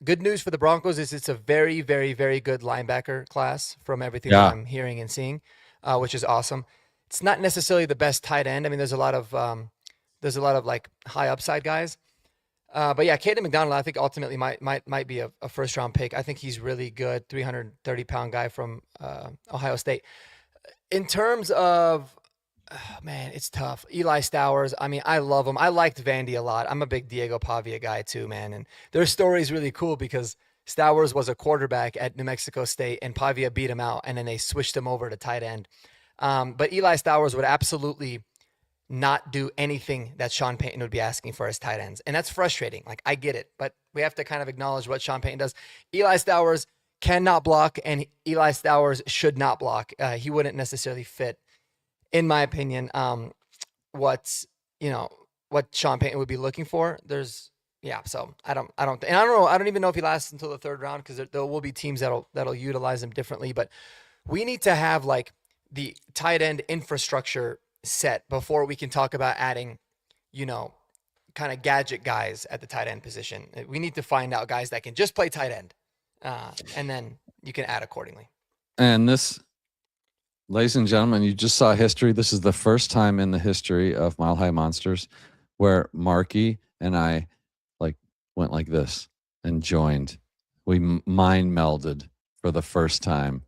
good news for the Broncos is it's a very, very, very good linebacker class from everything that I'm hearing and seeing, which is awesome. It's not necessarily the best tight end. I mean, there's a lot of high upside guys. But yeah, Caden McDonald, I think ultimately might be a first round pick. I think he's really good, 330-pound guy from Ohio State. In terms of, man, it's tough. Eli Stowers, I mean, I love him. I liked Vandy a lot. I'm a big Diego Pavia guy too, man. And their story is really cool because Stowers was a quarterback at New Mexico State and Pavia beat him out, and then they switched him over to tight end. But Eli Stowers would absolutely not do anything that Sean Payton would be asking for as tight ends. And that's frustrating. I get it, but we have to kind of acknowledge what Sean Payton does. Eli Stowers cannot block, and Eli Stowers should not block. He wouldn't necessarily fit, in my opinion, what what Sean Payton would be looking for. So I don't even know if he lasts until the third round, because there will be teams that'll utilize him differently. But we need to have like the tight end infrastructure set before we can talk about adding, kind of gadget guys at the tight end position. We need to find out guys that can just play tight end, and then you can add accordingly. And this, ladies and gentlemen, you just saw history. This is the first time in the history of Mile High Monsters where Marky and I went like this and joined. We mind melded for the first time.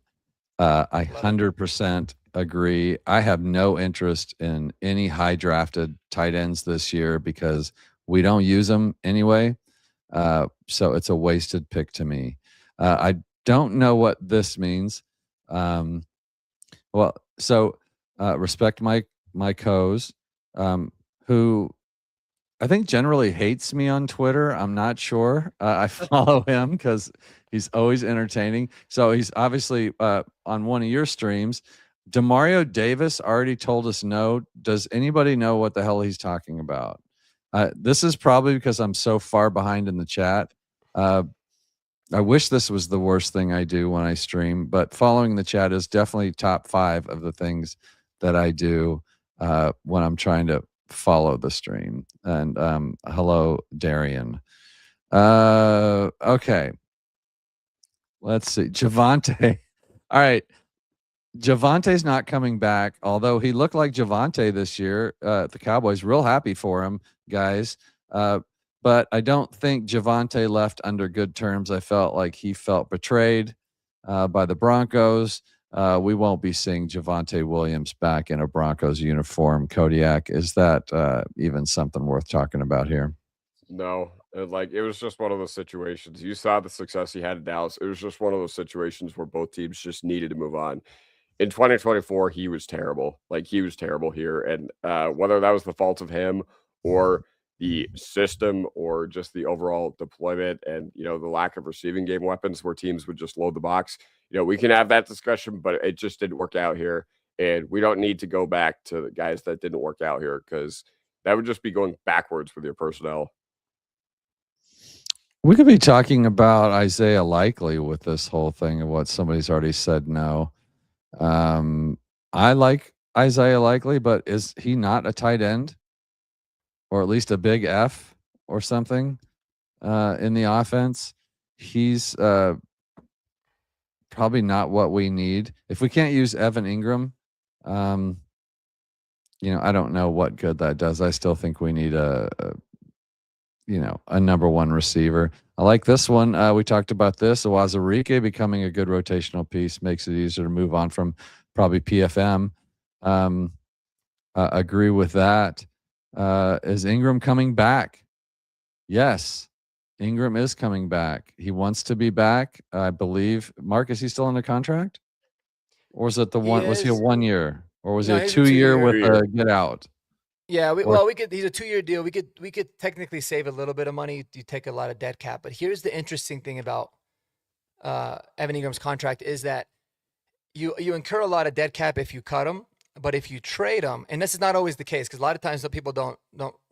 I 100% agree. I have no interest in any high drafted tight ends this year because we don't use them anyway. So it's a wasted pick to me. I don't know what this means. Respect my co's, who I think generally hates me on Twitter. I'm not sure. I follow him because he's always entertaining. So he's obviously on one of your streams. Demario Davis already told us no. Does anybody know what the hell he's talking about? This is probably because I'm so far behind in the chat. I wish this was the worst thing I do when I stream, but following the chat is definitely top 5 of the things that I do when I'm trying to follow the stream. And hello, Darian. Okay. Let's see. Javonte. All right. Javante's not coming back, although he looked like Javonte this year. The Cowboys real happy for him, guys. But I don't think Javonte left under good terms. I felt like he felt betrayed by the Broncos. We won't be seeing Javonte Williams back in a Broncos uniform. Kodiak, is that even something worth talking about here? No, it was just one of those situations. You saw the success he had in Dallas. It was just one of those situations where both teams just needed to move on. In 2024, he was terrible. He was terrible here. And whether that was the fault of him or the system or just the overall deployment and, the lack of receiving game weapons where teams would just load the box, we can have that discussion, but it just didn't work out here. And we don't need to go back to the guys that didn't work out here, because that would just be going backwards with your personnel. We could be talking about Isaiah Likely with this whole thing of what somebody's already said no. I like Isaiah Likely, but is he not a tight end, or at least a big F or something in the offense? He's probably not what we need. If we can't use Evan Ingram, I don't know what good that does. I still think we need a number one receiver. I like this one. We talked about this. Awazarike becoming a good rotational piece makes it easier to move on from probably PFM. Agree with that. Is Ingram coming back? Yes, Ingram is coming back. He wants to be back, I believe. Mark, is he still under contract? Or was it was he a 1 year? Or was he a 2 year with a get out? Yeah, he's a 2-year deal. We could technically save a little bit of money. You take a lot of dead cap. But here's the interesting thing about Evan Ingram's contract is that you incur a lot of dead cap if you cut him, but if you trade him, and this is not always the case, because a lot of times some people don't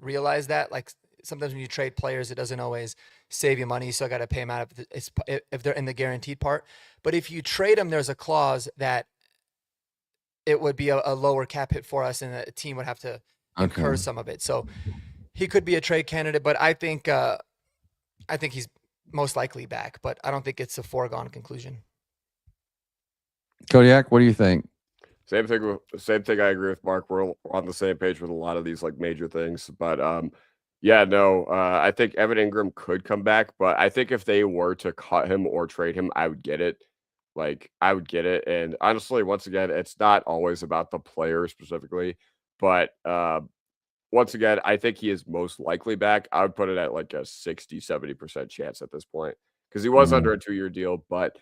realize that. Like sometimes when you trade players, it doesn't always save you money. You still got to pay them out if they're in the guaranteed part. But if you trade them, there's a clause that it would be a lower cap hit for us, and a team would have to incur some of it. So he could be a trade candidate, but I think he's most likely back, but I don't think it's a foregone conclusion. Kodiak, what do you think? Same thing. I agree with Mark. We're on the same page with a lot of these major things, but I think Evan Ingram could come back, but I think if they were to cut him or trade him, I would get it. I would get it. And honestly, once again, it's not always about the player specifically, but once again, I think he is most likely back. I would put it at a 60-70% chance at this point, because he was under a 2-year deal. But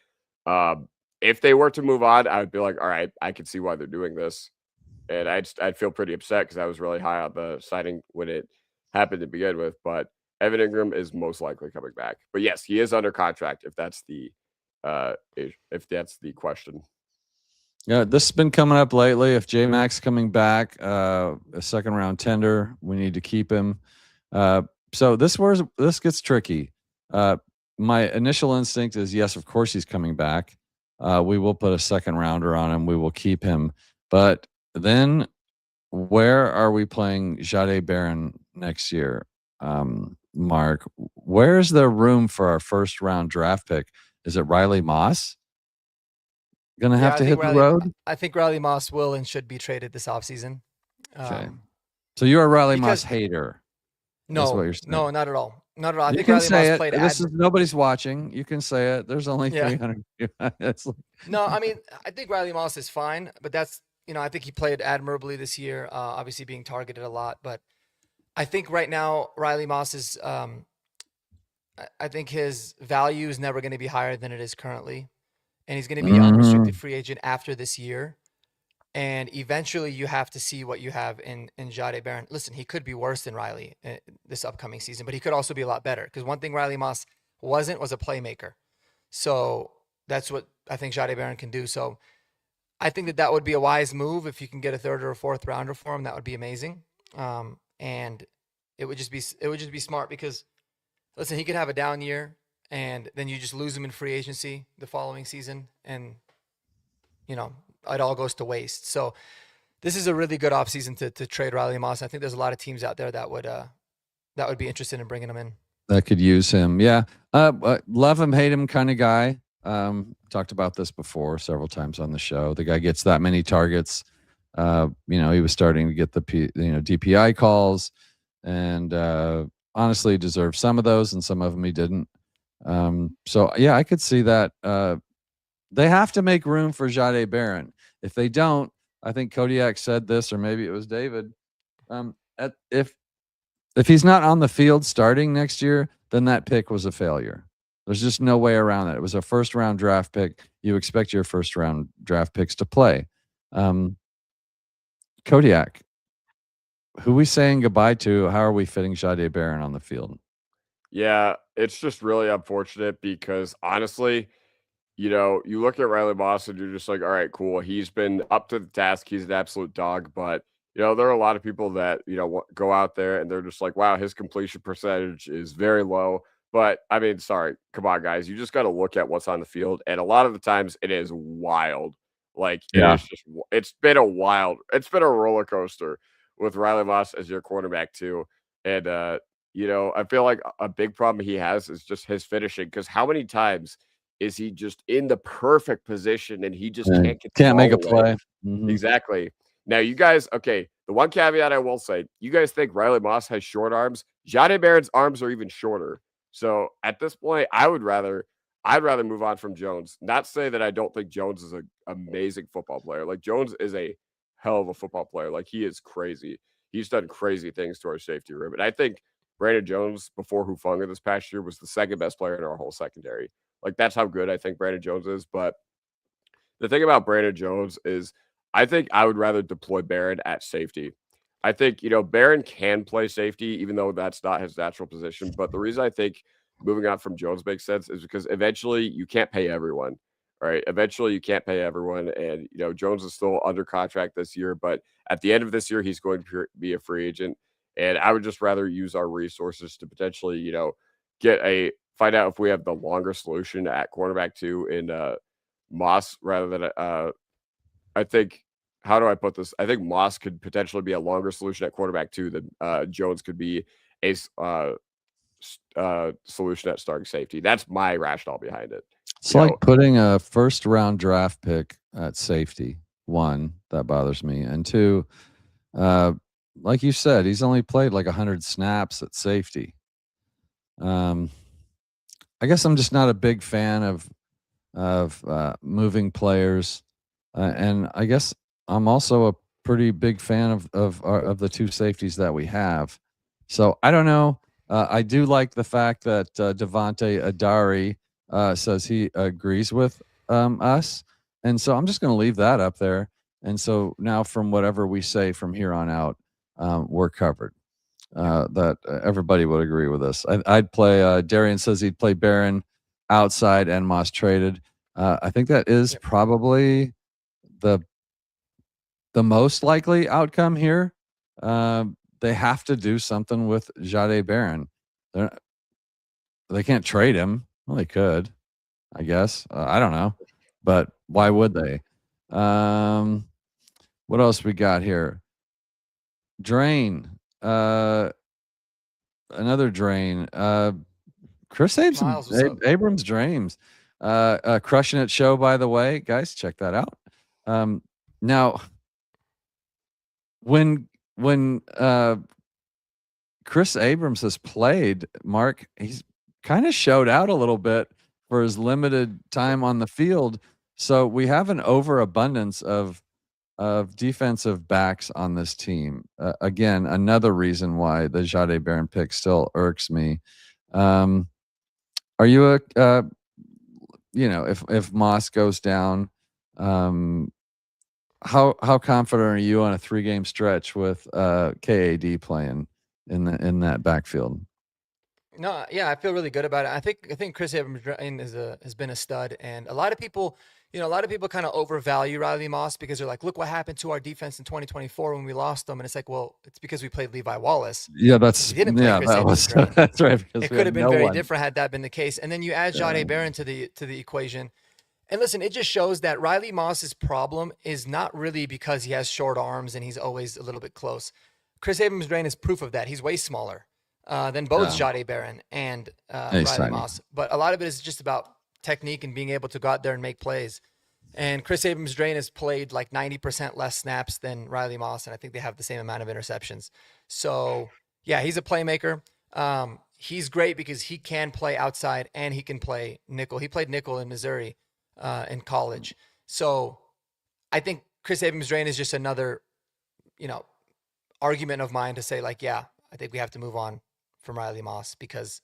if they were to move on, I would be like, all right, I can see why they're doing this. And I'd feel pretty upset, because I was really high on the signing when it happened to begin with. But Evan Ingram is most likely coming back. But yes, he is under contract, if that's the question. Yeah, this has been coming up lately. If J Max coming back, a second round tender, we need to keep him. So this gets tricky. My initial instinct is yes, of course he's coming back. We will put a second rounder on him. We will keep him. But then where are we playing Jade Barron next year? Mark, where's the room for our first round draft pick? Is it Riley Moss? Gonna have to hit the road? I think Riley Moss will and should be traded this offseason. Okay. So you're a Riley Moss hater. No, what you're saying. No, not at all. Not at all. I You think can Riley say Moss it. played Nobody's watching. You can say it. There's only 300. No, I mean, I think Riley Moss is fine, but that's, I think he played admirably this year, obviously being targeted a lot. But I think right now, Riley Moss is, I think his value is never going to be higher than it is currently. And he's going to be unrestricted free agent after this year. And eventually you have to see what you have in Jade Barron. Listen, he could be worse than Riley this upcoming season, but he could also be a lot better. Because one thing Riley Moss was a playmaker. So that's what I think Jade Barron can do. So I think that would be a wise move. If you can get a third or a fourth rounder for him, that would be amazing. And it would just be smart because, listen, he could have a down year and then you just lose him in free agency the following season. And, it all goes to waste. So this is a really good offseason to trade Riley Moss. I think there's a lot of teams out there that would be interested in bringing him in. That could use him. Yeah. Love him, hate him kind of guy. Talked about this before several times on the show. The guy gets that many targets. He was starting to get the DPI calls and honestly deserved some of those and some of them he didn't. So yeah, I could see that. They have to make room for Jade Barron. If they don't, I think Kodiak said this, or maybe it was David. If he's not on the field starting next year, then that pick was a failure. There's just no way around it. It was a first round draft pick. You expect your first round draft picks to play. Kodiak, who we saying goodbye to? How are we fitting Jade Barron on the field? Yeah, it's just really unfortunate because honestly, you look at Riley Moss and you're just like, all right, cool. He's been up to the task. He's an absolute dog. But, there are a lot of people that, go out there and they're just like, wow, his completion percentage is very low. But I mean, sorry, come on, guys. You just got to look at what's on the field. And a lot of the times it is wild. Like, it's been a roller coaster with Riley Moss as your quarterback, too. And, I feel like a big problem he has is just his finishing. Because how many times is he just in the perfect position and he just can't make a play? Mm-hmm. Exactly. Now, you guys, okay, the one caveat I will say, you guys think Riley Moss has short arms? Jade Barron's arms are even shorter. So at this point, I'd rather move on from Jones. Not say that I don't think Jones is an amazing football player. Like, Jones is a hell of a football player. Like, he is crazy. He's done crazy things to our safety room. And I think Brandon Jones, before Hufanga this past year, was the second best player in our whole secondary. Like, that's how good I think Brandon Jones is. But the thing about Brandon Jones is I think I would rather deploy Barron at safety. I think, Barron can play safety, even though that's not his natural position. But the reason I think moving on from Jones makes sense is because eventually you can't pay everyone. Right. Eventually you can't pay everyone. And, Jones is still under contract this year. But at the end of this year, he's going to be a free agent. And I would just rather use our resources to potentially, find out if we have the longer solution at cornerback 2 in Moss rather than I think, how do I put this? I think Moss could potentially be a longer solution at quarterback 2 than Jones could be a solution at starting safety. That's my rationale behind it. It's like putting a first round draft pick at safety. One, that bothers me. And two, like you said, he's only played like 100 snaps at safety. I guess I'm just not a big fan of moving players, and I guess I'm also a pretty big fan of the two safeties that we have. So I don't know. I do like the fact that Devontae Adari says he agrees with us, and so I'm just going to leave that up there. And so now, from whatever we say from here on out, we're covered. That everybody would agree with us. I'd play. Darian says he'd play Barron outside and Moss traded. I think that is probably the most likely outcome here, they have to do something with Jahdae Barron. They can't trade him. Well, they could, I guess. I don't know, but why would they? What else we got here? Drain. Another drain. Chris Miles, what's up? Abrams Dreams. Crushing It show, by the way. Guys, check that out. Now, when Chris Abrams has played, Mark, he's kind of showed out a little bit for his limited time on the field. So we have an overabundance of defensive backs on this team. Again, another reason why the Jahdae Barron pick still irks me. Are you if Moss goes down, how confident are you on a 3-game stretch with KAD playing in that backfield? No, yeah, I feel really good about it. I think Chris Abrams has been a stud, and a lot of people kind of overvalue Riley Moss because they're like, look what happened to our defense in 2024 when we lost them, and it's like, well, it's because we played Levi Wallace. Yeah, that's He didn't play Chris Abrams. That's right. Because it could have been very different had that been the case. And then you add Jahdae Barron to the equation. And listen, it just shows that Riley Moss's problem is not really because he has short arms and he's always a little bit close. Chris Abrams Drain is proof of that. He's way smaller than both Jahdae Barron and Riley Moss. But a lot of it is just about technique and being able to go out there and make plays. And Chris Abrams Drain has played like 90% less snaps than Riley Moss, and I think they have the same amount of interceptions. So, yeah, he's a playmaker. He's great because he can play outside and he can play nickel. He played nickel in Missouri in college. So I think Chris Abrams Drain is just another, argument of mine to say, like, yeah, I think we have to move on from Riley Moss because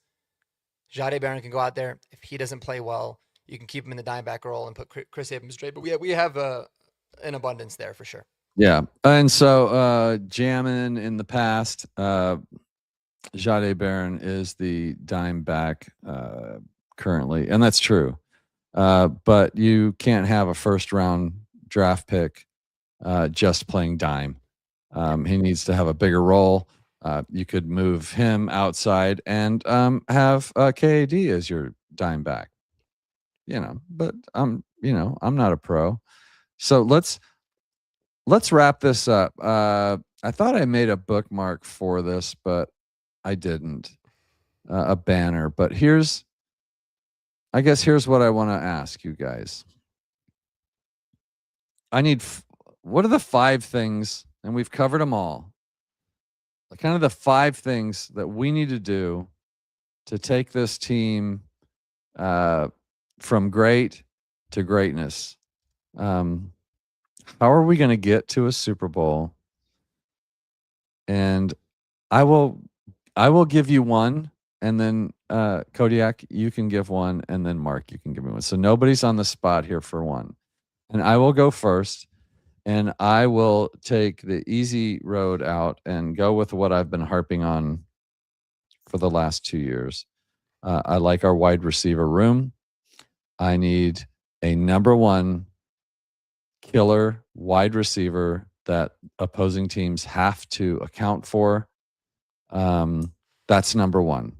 Jahdae Barron can go out there. If he doesn't play well, you can keep him in the dime back role and put Chris Abrams Drain. But we have an abundance there for sure. Yeah. And so jamming in the past, Jahdae Barron is the dime back currently, and that's true. But you can't have a first-round draft pick just playing dime. He needs to have a bigger role. You could move him outside and have KAD as your dime back. But I'm not a pro. So let's wrap this up. I thought I made a bookmark for this, but I didn't. A banner. But here's what I want to ask you guys. What are the 5 things, and we've covered them all, kind of the 5 things that we need to do to take this team from great to greatness. How are we going to get to a Super Bowl? And I will give you one, and then Kodiak, you can give one, and then Mark, you can give me one. So nobody's on the spot here for one. And I will go first, and I will take the easy road out and go with what I've been harping on for the last 2 years. I like our wide receiver room. I need a number 1 killer wide receiver that opposing teams have to account for. That's number 1.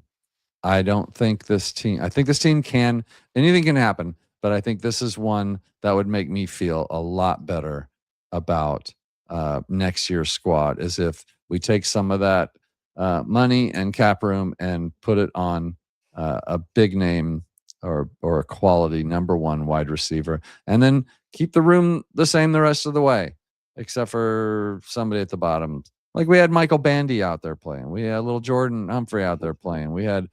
I think this team anything can happen, but I think this is one that would make me feel a lot better about next year's squad, is if we take some of that money and cap room and put it on a big name or a quality number 1 wide receiver, and then keep the room the same the rest of the way, except for somebody at the bottom. Like we had Michael Bandy out there playing. We had little Jordan Humphrey out there playing. We had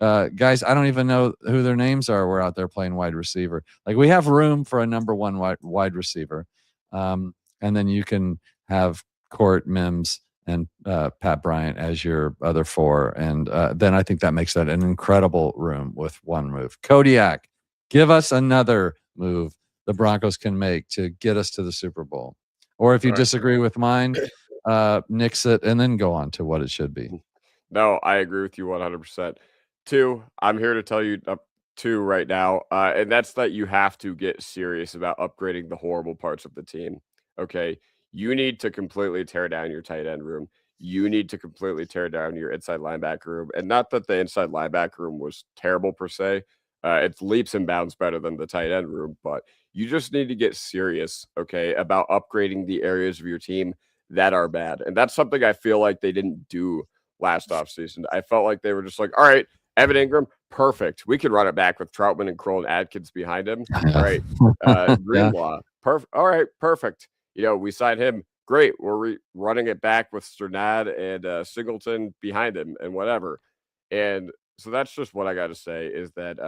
guys, I don't even know who their names are, were out there playing wide receiver. Like we have room for a number 1 wide receiver. And then you can have Court, Mims, and Pat Bryant as your other 4. And then I think that makes that an incredible room with 1 move. Kodiak, give us another move the Broncos can make to get us to the Super Bowl. Or if you disagree with mine, nix it and then go on to what it should be. No, I agree with you 100%. 2, I'm here to tell you two right now, and that's that you have to get serious about upgrading the horrible parts of the team. Okay, you need to completely tear down your tight end room. You need to completely tear down your inside linebacker room, and not that the inside linebacker room was terrible per se. It's leaps and bounds better than the tight end room, but you just need to get serious, okay, about upgrading the areas of your team that are bad, and that's something I feel like they didn't do last offseason. I felt like they were just like, all right, Evan Ingram, perfect. We could run it back with Troutman and Kroll and Adkins behind him. All right. Yeah. Greenlaw, perfect. All right, perfect. We signed him. Great. We're running it back with Sternad and Singleton behind him and whatever. And so that's just what I got to say is that,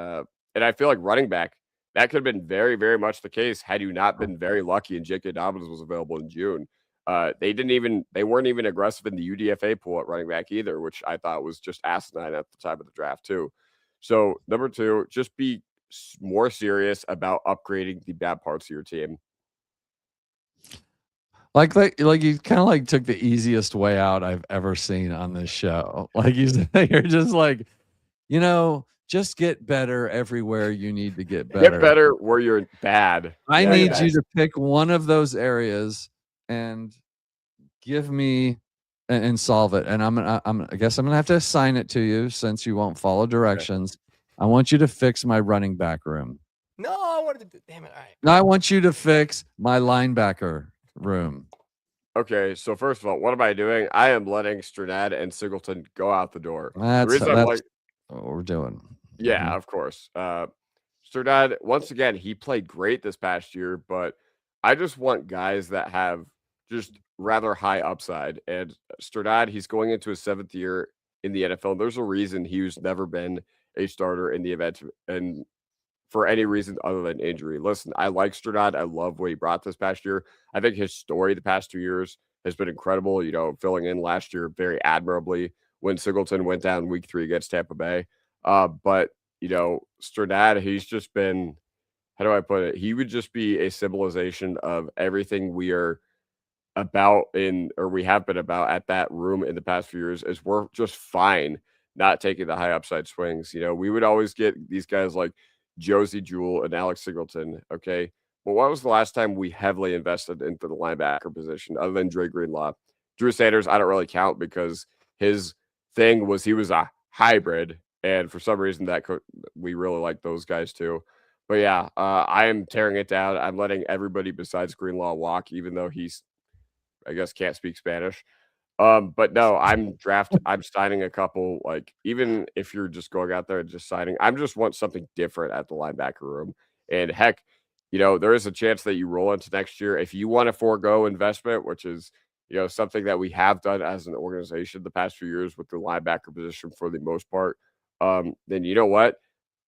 and I feel like running back, that could have been very, very much the case had you not been very lucky and J.K. Dobbins was available in June. They weren't even aggressive in the UDFA pool at running back either, which I thought was just asinine at the time of the draft too. So number two, just be more serious about upgrading the bad parts of your team. Like you kind of like took the easiest way out I've ever seen on this show. Like you're just like, just get better everywhere you need to get better. Get better where you're bad. I need you to pick one of those areas and give me and solve it. And I guess I'm gonna have to assign it to you since you won't follow directions. Okay. I want you to fix my running back room. No, I wanted to. Damn it! All right. No, I want you to fix my linebacker room. Okay, so first of all, what am I doing? I am letting Sternad and Singleton go out the door. That's what we're doing. Yeah, of course. Sternad, once again, he played great this past year, but I just want guys that have just rather high upside. And Sternad, he's going into his 7th year in the NFL. There's a reason he's never been a starter in the event and for any reason other than injury. Listen, I like Sternad. I love what he brought this past year. I think his story the past 2 years has been incredible, filling in last year very admirably when Singleton went down week 3 against Tampa Bay. But Sternad, he's just been, how do I put it? He would just be a symbolization of everything we are about we have been about at that room in the past few years is we're just fine not taking the high upside swings. We would always get these guys like Josie Jewell and Alex Singleton. Okay. But when was the last time we heavily invested into the linebacker position other than Dre Greenlaw? Drew Sanders, I don't really count because his thing was he was a hybrid. And for some reason we really like those guys too. But yeah, I am tearing it down. I'm letting everybody besides Greenlaw walk, even though he's, I guess, can't speak Spanish. But no, I'm signing a couple, like, even if you're just going out there and just signing, I just want something different at the linebacker room. And heck, there is a chance that you roll into next year. If you want to forego investment, which is, something that we have done as an organization the past few years with the linebacker position for the most part, then you know what?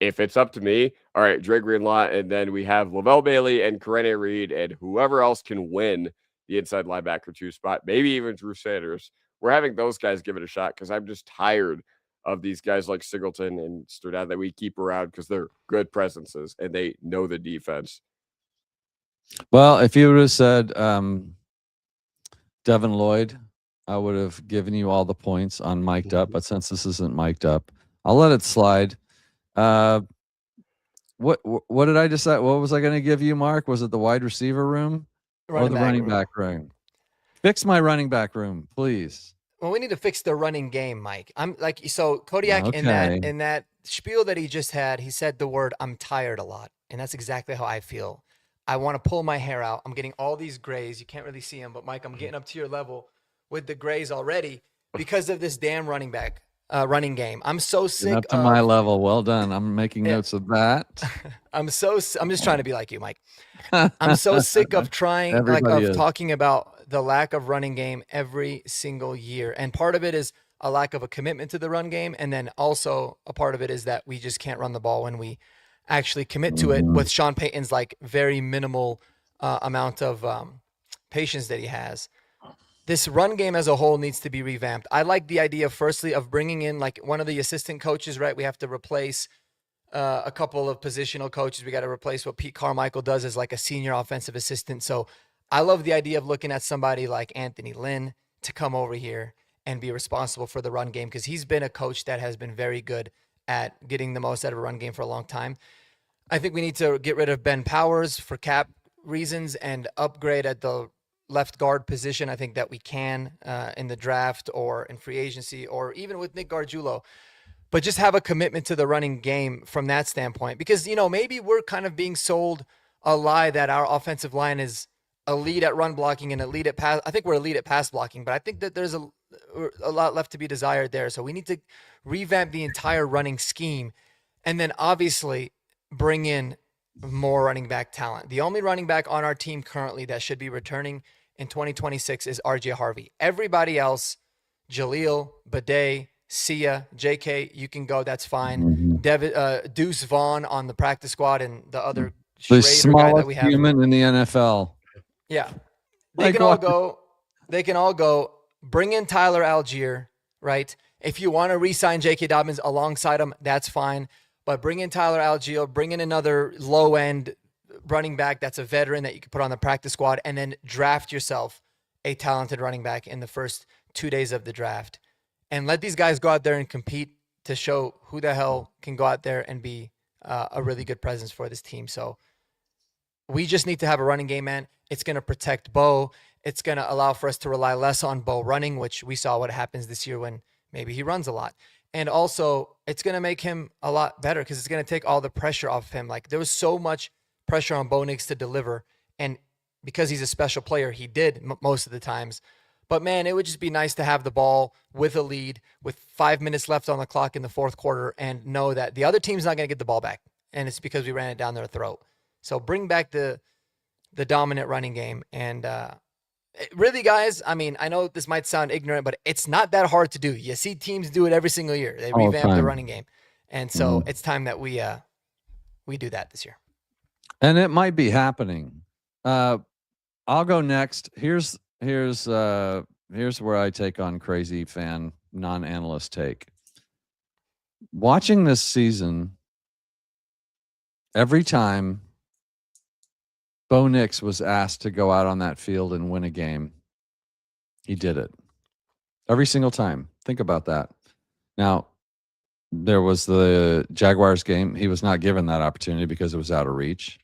If it's up to me, all right, Dre Greenlaw, and then we have Lavelle Bailey and Karene Reed and whoever else can win the inside linebacker 2 spot, maybe even Drew Sanders. We're having those guys give it a shot because I'm just tired of these guys like Singleton and Sternad that we keep around because they're good presences and they know the defense. Well, if you would have said Devin Lloyd, I would have given you all the points on mic'd up, but since this isn't mic'd up, I'll let it slide. What did I decide? What was I going to give you, Mark? Was it the wide receiver room? Or the running back room? Fix my running back room, please. Well, we need to fix the running game, Mike. I'm like, so Kodiak in that spiel that he just had, he said the word "I'm tired" a lot, and that's exactly how I feel. I want to pull my hair out. I'm getting all these grays. You can't really see them, but Mike, I'm getting up to your level with the grays already because of this damn running game. I'm so sick. Up to my level. Well done. I'm making notes of that. I'm just trying to be like you, Mike. I'm so sick of talking about the lack of running game every single year. And part of it is a lack of a commitment to the run game. And then also a part of it is that we just can't run the ball when we actually commit to it with Sean Payton's like very minimal amount of patience that he has. This run game as a whole needs to be revamped. I like the idea, firstly, of bringing in like one of the assistant coaches, right? We have to replace a couple of positional coaches. We got to replace what Pete Carmichael does as like a senior offensive assistant. So I love the idea of looking at somebody like Anthony Lynn to come over here and be responsible for the run game because he's been a coach that has been very good at getting the most out of a run game for a long time. I think we need to get rid of Ben Powers for cap reasons and upgrade at the left guard position. I think that we can in the draft or in free agency or even with Nick Gargiulo, but just have a commitment to the running game from that standpoint. Because, maybe we're kind of being sold a lie that our offensive line is elite at run blocking and elite at pass. I think we're elite at pass blocking, but I think that there's a lot left to be desired there. So we need to revamp the entire running scheme and then obviously bring in more running back talent. The only running back on our team currently that should be returning in 2026 is RJ Harvey. Everybody else, Jaleel, Bidet, Sia, JK, you can go. That's fine. Deuce Vaughn on the practice squad and the other the Schrader guy that we smallest have. human in the NFL. Yeah. They can all go. They can all go. Bring in Tyler Algier, right? If you want to re-sign J.K. Dobbins alongside him, that's fine. But bring in Tyler Algier, bring in another low-end running back that's a veteran that you can put on the practice squad, and then draft yourself a talented running back in the first 2 days of the draft. And let these guys go out there and compete to show who the hell can go out there and be a really good presence for this team. So we just need to have a running game, man. It's going to protect Bo. It's going to allow for us to rely less on Bo running, which we saw what happens this year when maybe he runs a lot. And also, it's going to make him a lot better because it's going to take all the pressure off him. Like, there was so much pressure on Bo Nix to deliver. And because he's a special player, he did most of the times. But, man, it would just be nice to have the ball with a lead with 5 minutes left on the clock in the fourth quarter and know that the other team's not going to get the ball back. And it's because we ran it down their throat. So bring back the dominant running game. And really, guys, I mean, I know this might sound ignorant, but it's not that hard to do. You see teams do it every single year. They revamp the running game. And so it's time that we do that this year. And it might be happening. I'll go next. Here's where I take on crazy fan, non-analyst take. Watching this season, every time Bo Nix was asked to go out on that field and win a game, he did it. Every single time. Think about that. Now, there was the Jaguars game. He was not given that opportunity because it was out of reach.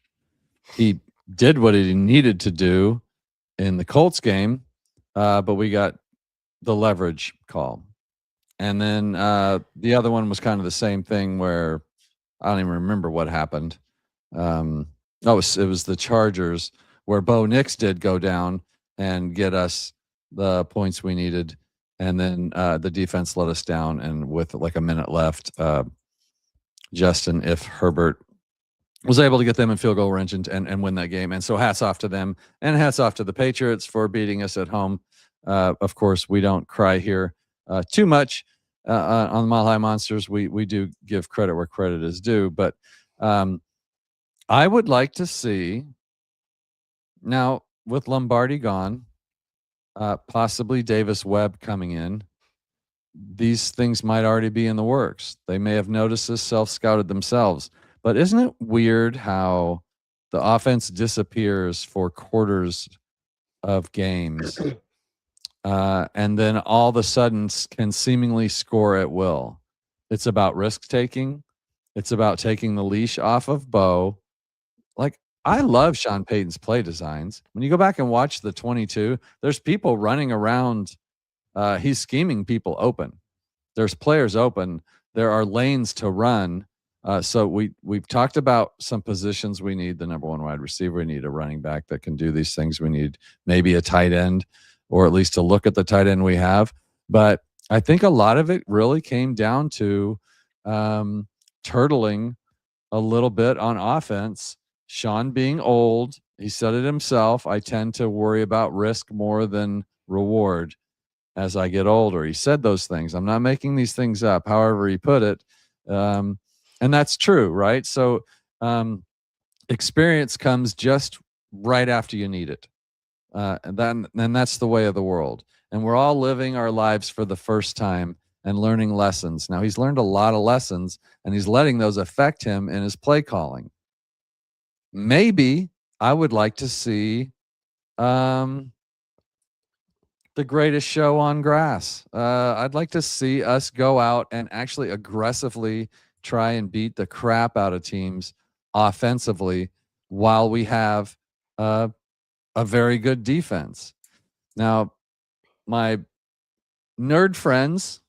He did what he needed to do in the Colts game, but we got the leverage call. And then the other one was kind of the same thing where I don't even remember what happened. It was the Chargers where Bo Nix did go down and get us the points we needed. And then the defense let us down. And with like a minute left, Justin, if Herbert was able to get them in field goal range and win that game. And so hats off to them and hats off to the Patriots for beating us at home. Of course, we don't cry here too much on the Mile High Monsters. We do give credit where credit is due. But I would like to see, now with Lombardi gone, possibly Davis Webb coming in, these things might already be in the works. They may have noticed this, self-scouted themselves. But isn't it weird how the offense disappears for quarters of games and then all of a sudden can seemingly score at will? It's about risk-taking. It's about taking the leash off of Bo. Like, I love Sean Payton's play designs. When you go back and watch the 22, there's people running around. He's scheming people open. There's players open. There are lanes to run. So we've talked about some positions we need. The number one wide receiver. We need a running back that can do these things. We need maybe a tight end, or at least to look at the tight end we have. But I think a lot of it really came down to turtling a little bit on offense. Sean being old, he said it himself, I tend to worry about risk more than reward as I get older. He said those things. I'm not making these things up, however he put it. And that's true, right? So experience comes just right after you need it. And that's the way of the world. And we're all living our lives for the first time and learning lessons. Now, he's learned a lot of lessons, and he's letting those affect him in his play calling. Maybe I would like to see the greatest show on grass. I'd like to see us go out and actually aggressively try and beat the crap out of teams offensively while we have a very good defense. Now, my nerd friends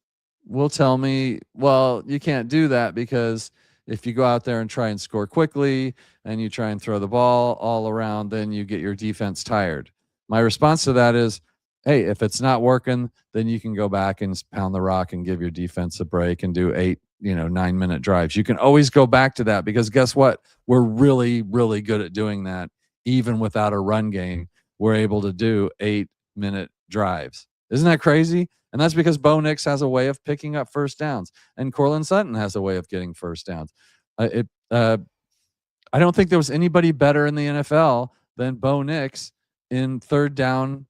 will tell me, well, you can't do that because if you go out there and try and score quickly and you try and throw the ball all around, then you get your defense tired. My response to that is, hey, if it's not working, then you can go back and pound the rock and give your defense a break and do 8, 9-minute drives. You can always go back to that because guess what? We're really, really good at doing that. Even without a run game, we're able to do 8-minute drives. Isn't that crazy? And that's because Bo Nix has a way of picking up first downs, and Cortland Sutton has a way of getting first downs. I don't think there was anybody better in the NFL than Bo Nix in third down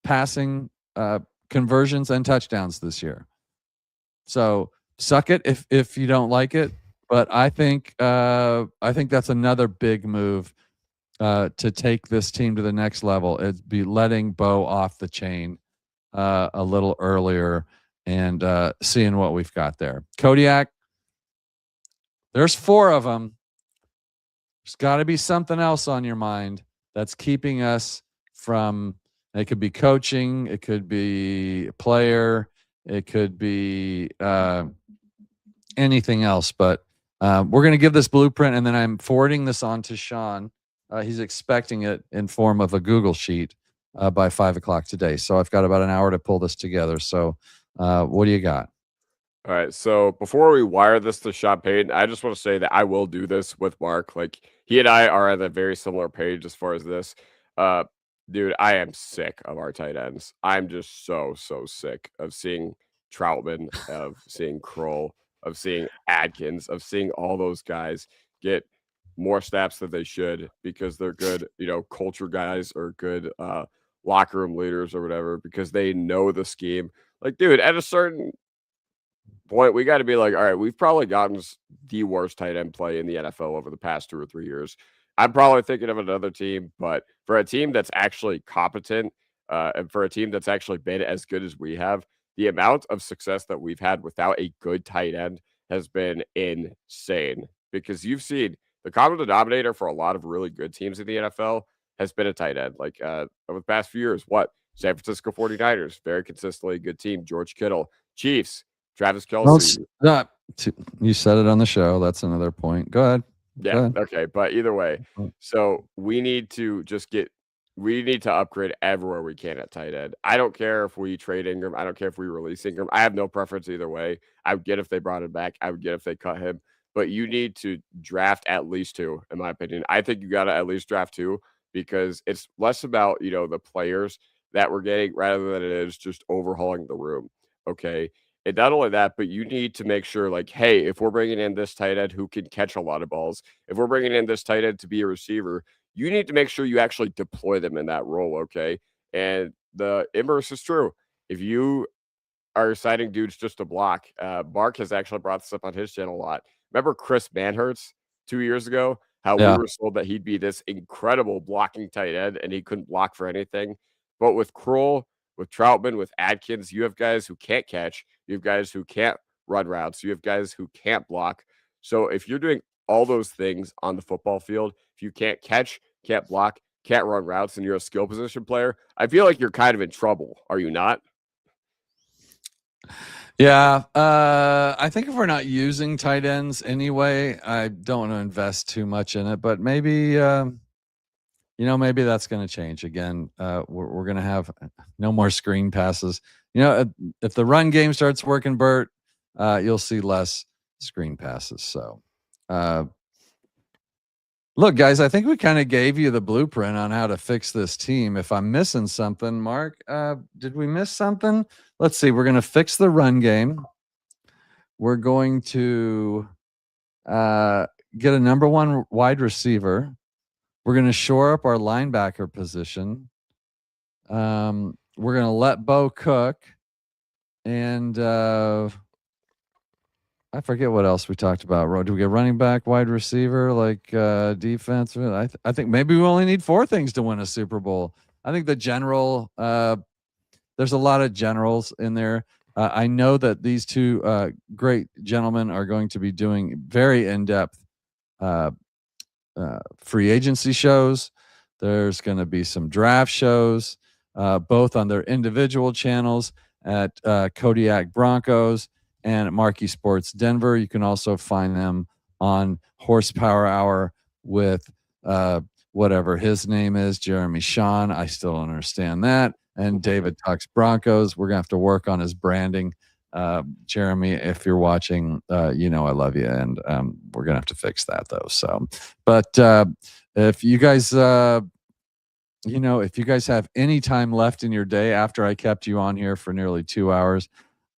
passing conversions and touchdowns this year. So suck it if you don't like it, but I think that's another big move to take this team to the next level. It'd be letting Bo off the chain a little earlier and seeing what we've got there. Kodiak, there's 4 of them. There's got to be something else on your mind that's keeping us from, it could be coaching, it could be a player, it could be anything else, but we're going to give this blueprint and then I'm forwarding this on to Sean. He's expecting it in form of a Google sheet by 5 o'clock today. So I've got about an hour to pull this together. So what do you got? All right. So before we wire this to Sean Payton, I just want to say that I will do this with Mark. Like he and I are at a very similar page as far as this. Dude, I am sick of our tight ends. I'm just so sick of seeing Troutman, of seeing Kroll, of seeing Adkins, of seeing all those guys get more snaps than they should because they're good, culture guys or good locker room leaders or whatever because they know the scheme. Like, dude, at a certain point, we got to be like, all right, we've probably gotten the worst tight end play in the NFL over the past 2 or 3 years. I'm probably thinking of another team, but for a team that's actually competent and for a team that's actually been as good as we have, the amount of success that we've had without a good tight end has been insane because you've seen the common denominator for a lot of really good teams in the NFL has been a tight end. Like over the past few years, San Francisco 49ers, very consistently good team. George Kittle, Chiefs, Travis Kelce. You said it on the show. That's another point. Go ahead. Yeah. Go ahead. Okay. But either way, so we need to upgrade everywhere we can at tight end. I don't care if we trade Ingram. I don't care if we release Ingram. I have no preference either way. I would get if they brought him back. I would get if they cut him. But you need to draft at least 2, in my opinion. I think you got to at least draft 2 because it's less about, the players that we're getting rather than it is just overhauling the room. Okay. And not only that, but you need to make sure, like, hey, if we're bringing in this tight end who can catch a lot of balls, if we're bringing in this tight end to be a receiver, you need to make sure you actually deploy them in that role. Okay. And the inverse is true. If you are signing dudes just to block, Mark has actually brought this up on his channel a lot. Remember Chris Manhertz 2 years ago? How we were told that he'd be this incredible blocking tight end and he couldn't block for anything. But with Kroll, with Troutman, with Adkins, you have guys who can't catch. You have guys who can't run routes. You have guys who can't block. So if you're doing all those things on the football field, if you can't catch, can't block, can't run routes, and you're a skill position player, I feel like you're kind of in trouble. Are you not? Yeah, I think if we're not using tight ends anyway, I don't want to invest too much in it. But maybe, maybe that's going to change again. We're going to have no more screen passes. If the run game starts working, Bert, you'll see less screen passes. So, look, guys, I think we kind of gave you the blueprint on how to fix this team. If I'm missing something, Mark, did we miss something? Let's see. We're going to fix the run game. We're going to get a number 1 wide receiver. We're going to shore up our linebacker position. We're going to let Bo cook. And I forget what else we talked about. Do we get running back, wide receiver, like defense? I think maybe we only need 4 things to win a Super Bowl. I think the general, there's a lot of generals in there. I know that these two great gentlemen are going to be doing very in-depth free agency shows. There's going to be some draft shows, both on their individual channels at Kodiak Broncos and at Marcky Sports Denver. You can also find them on Horsepower Hour with whatever his name is, Jeremy Sean. I still don't understand that. And David Talks Broncos. We're going to have to work on his branding. Jeremy, if you're watching, you know I love you, and we're going to have to fix that, though. So, but if you guys, if you guys have any time left in your day after I kept you on here for nearly 2 hours,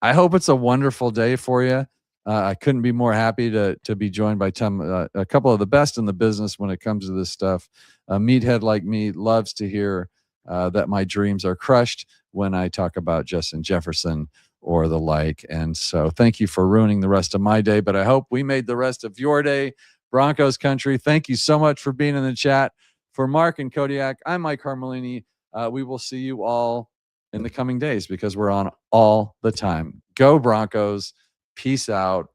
I hope it's a wonderful day for you. I couldn't be more happy to be joined by a couple of the best in the business when it comes to this stuff. A meathead like me loves to hear that my dreams are crushed when I talk about Justin Jefferson or the like. And so thank you for ruining the rest of my day, but I hope we made the rest of your day. Broncos country, thank you so much for being in the chat. For Mark and Kodiak, I'm Mike Carmelini. We will see you all in the coming days because we're on all the time. Go Broncos. Peace out.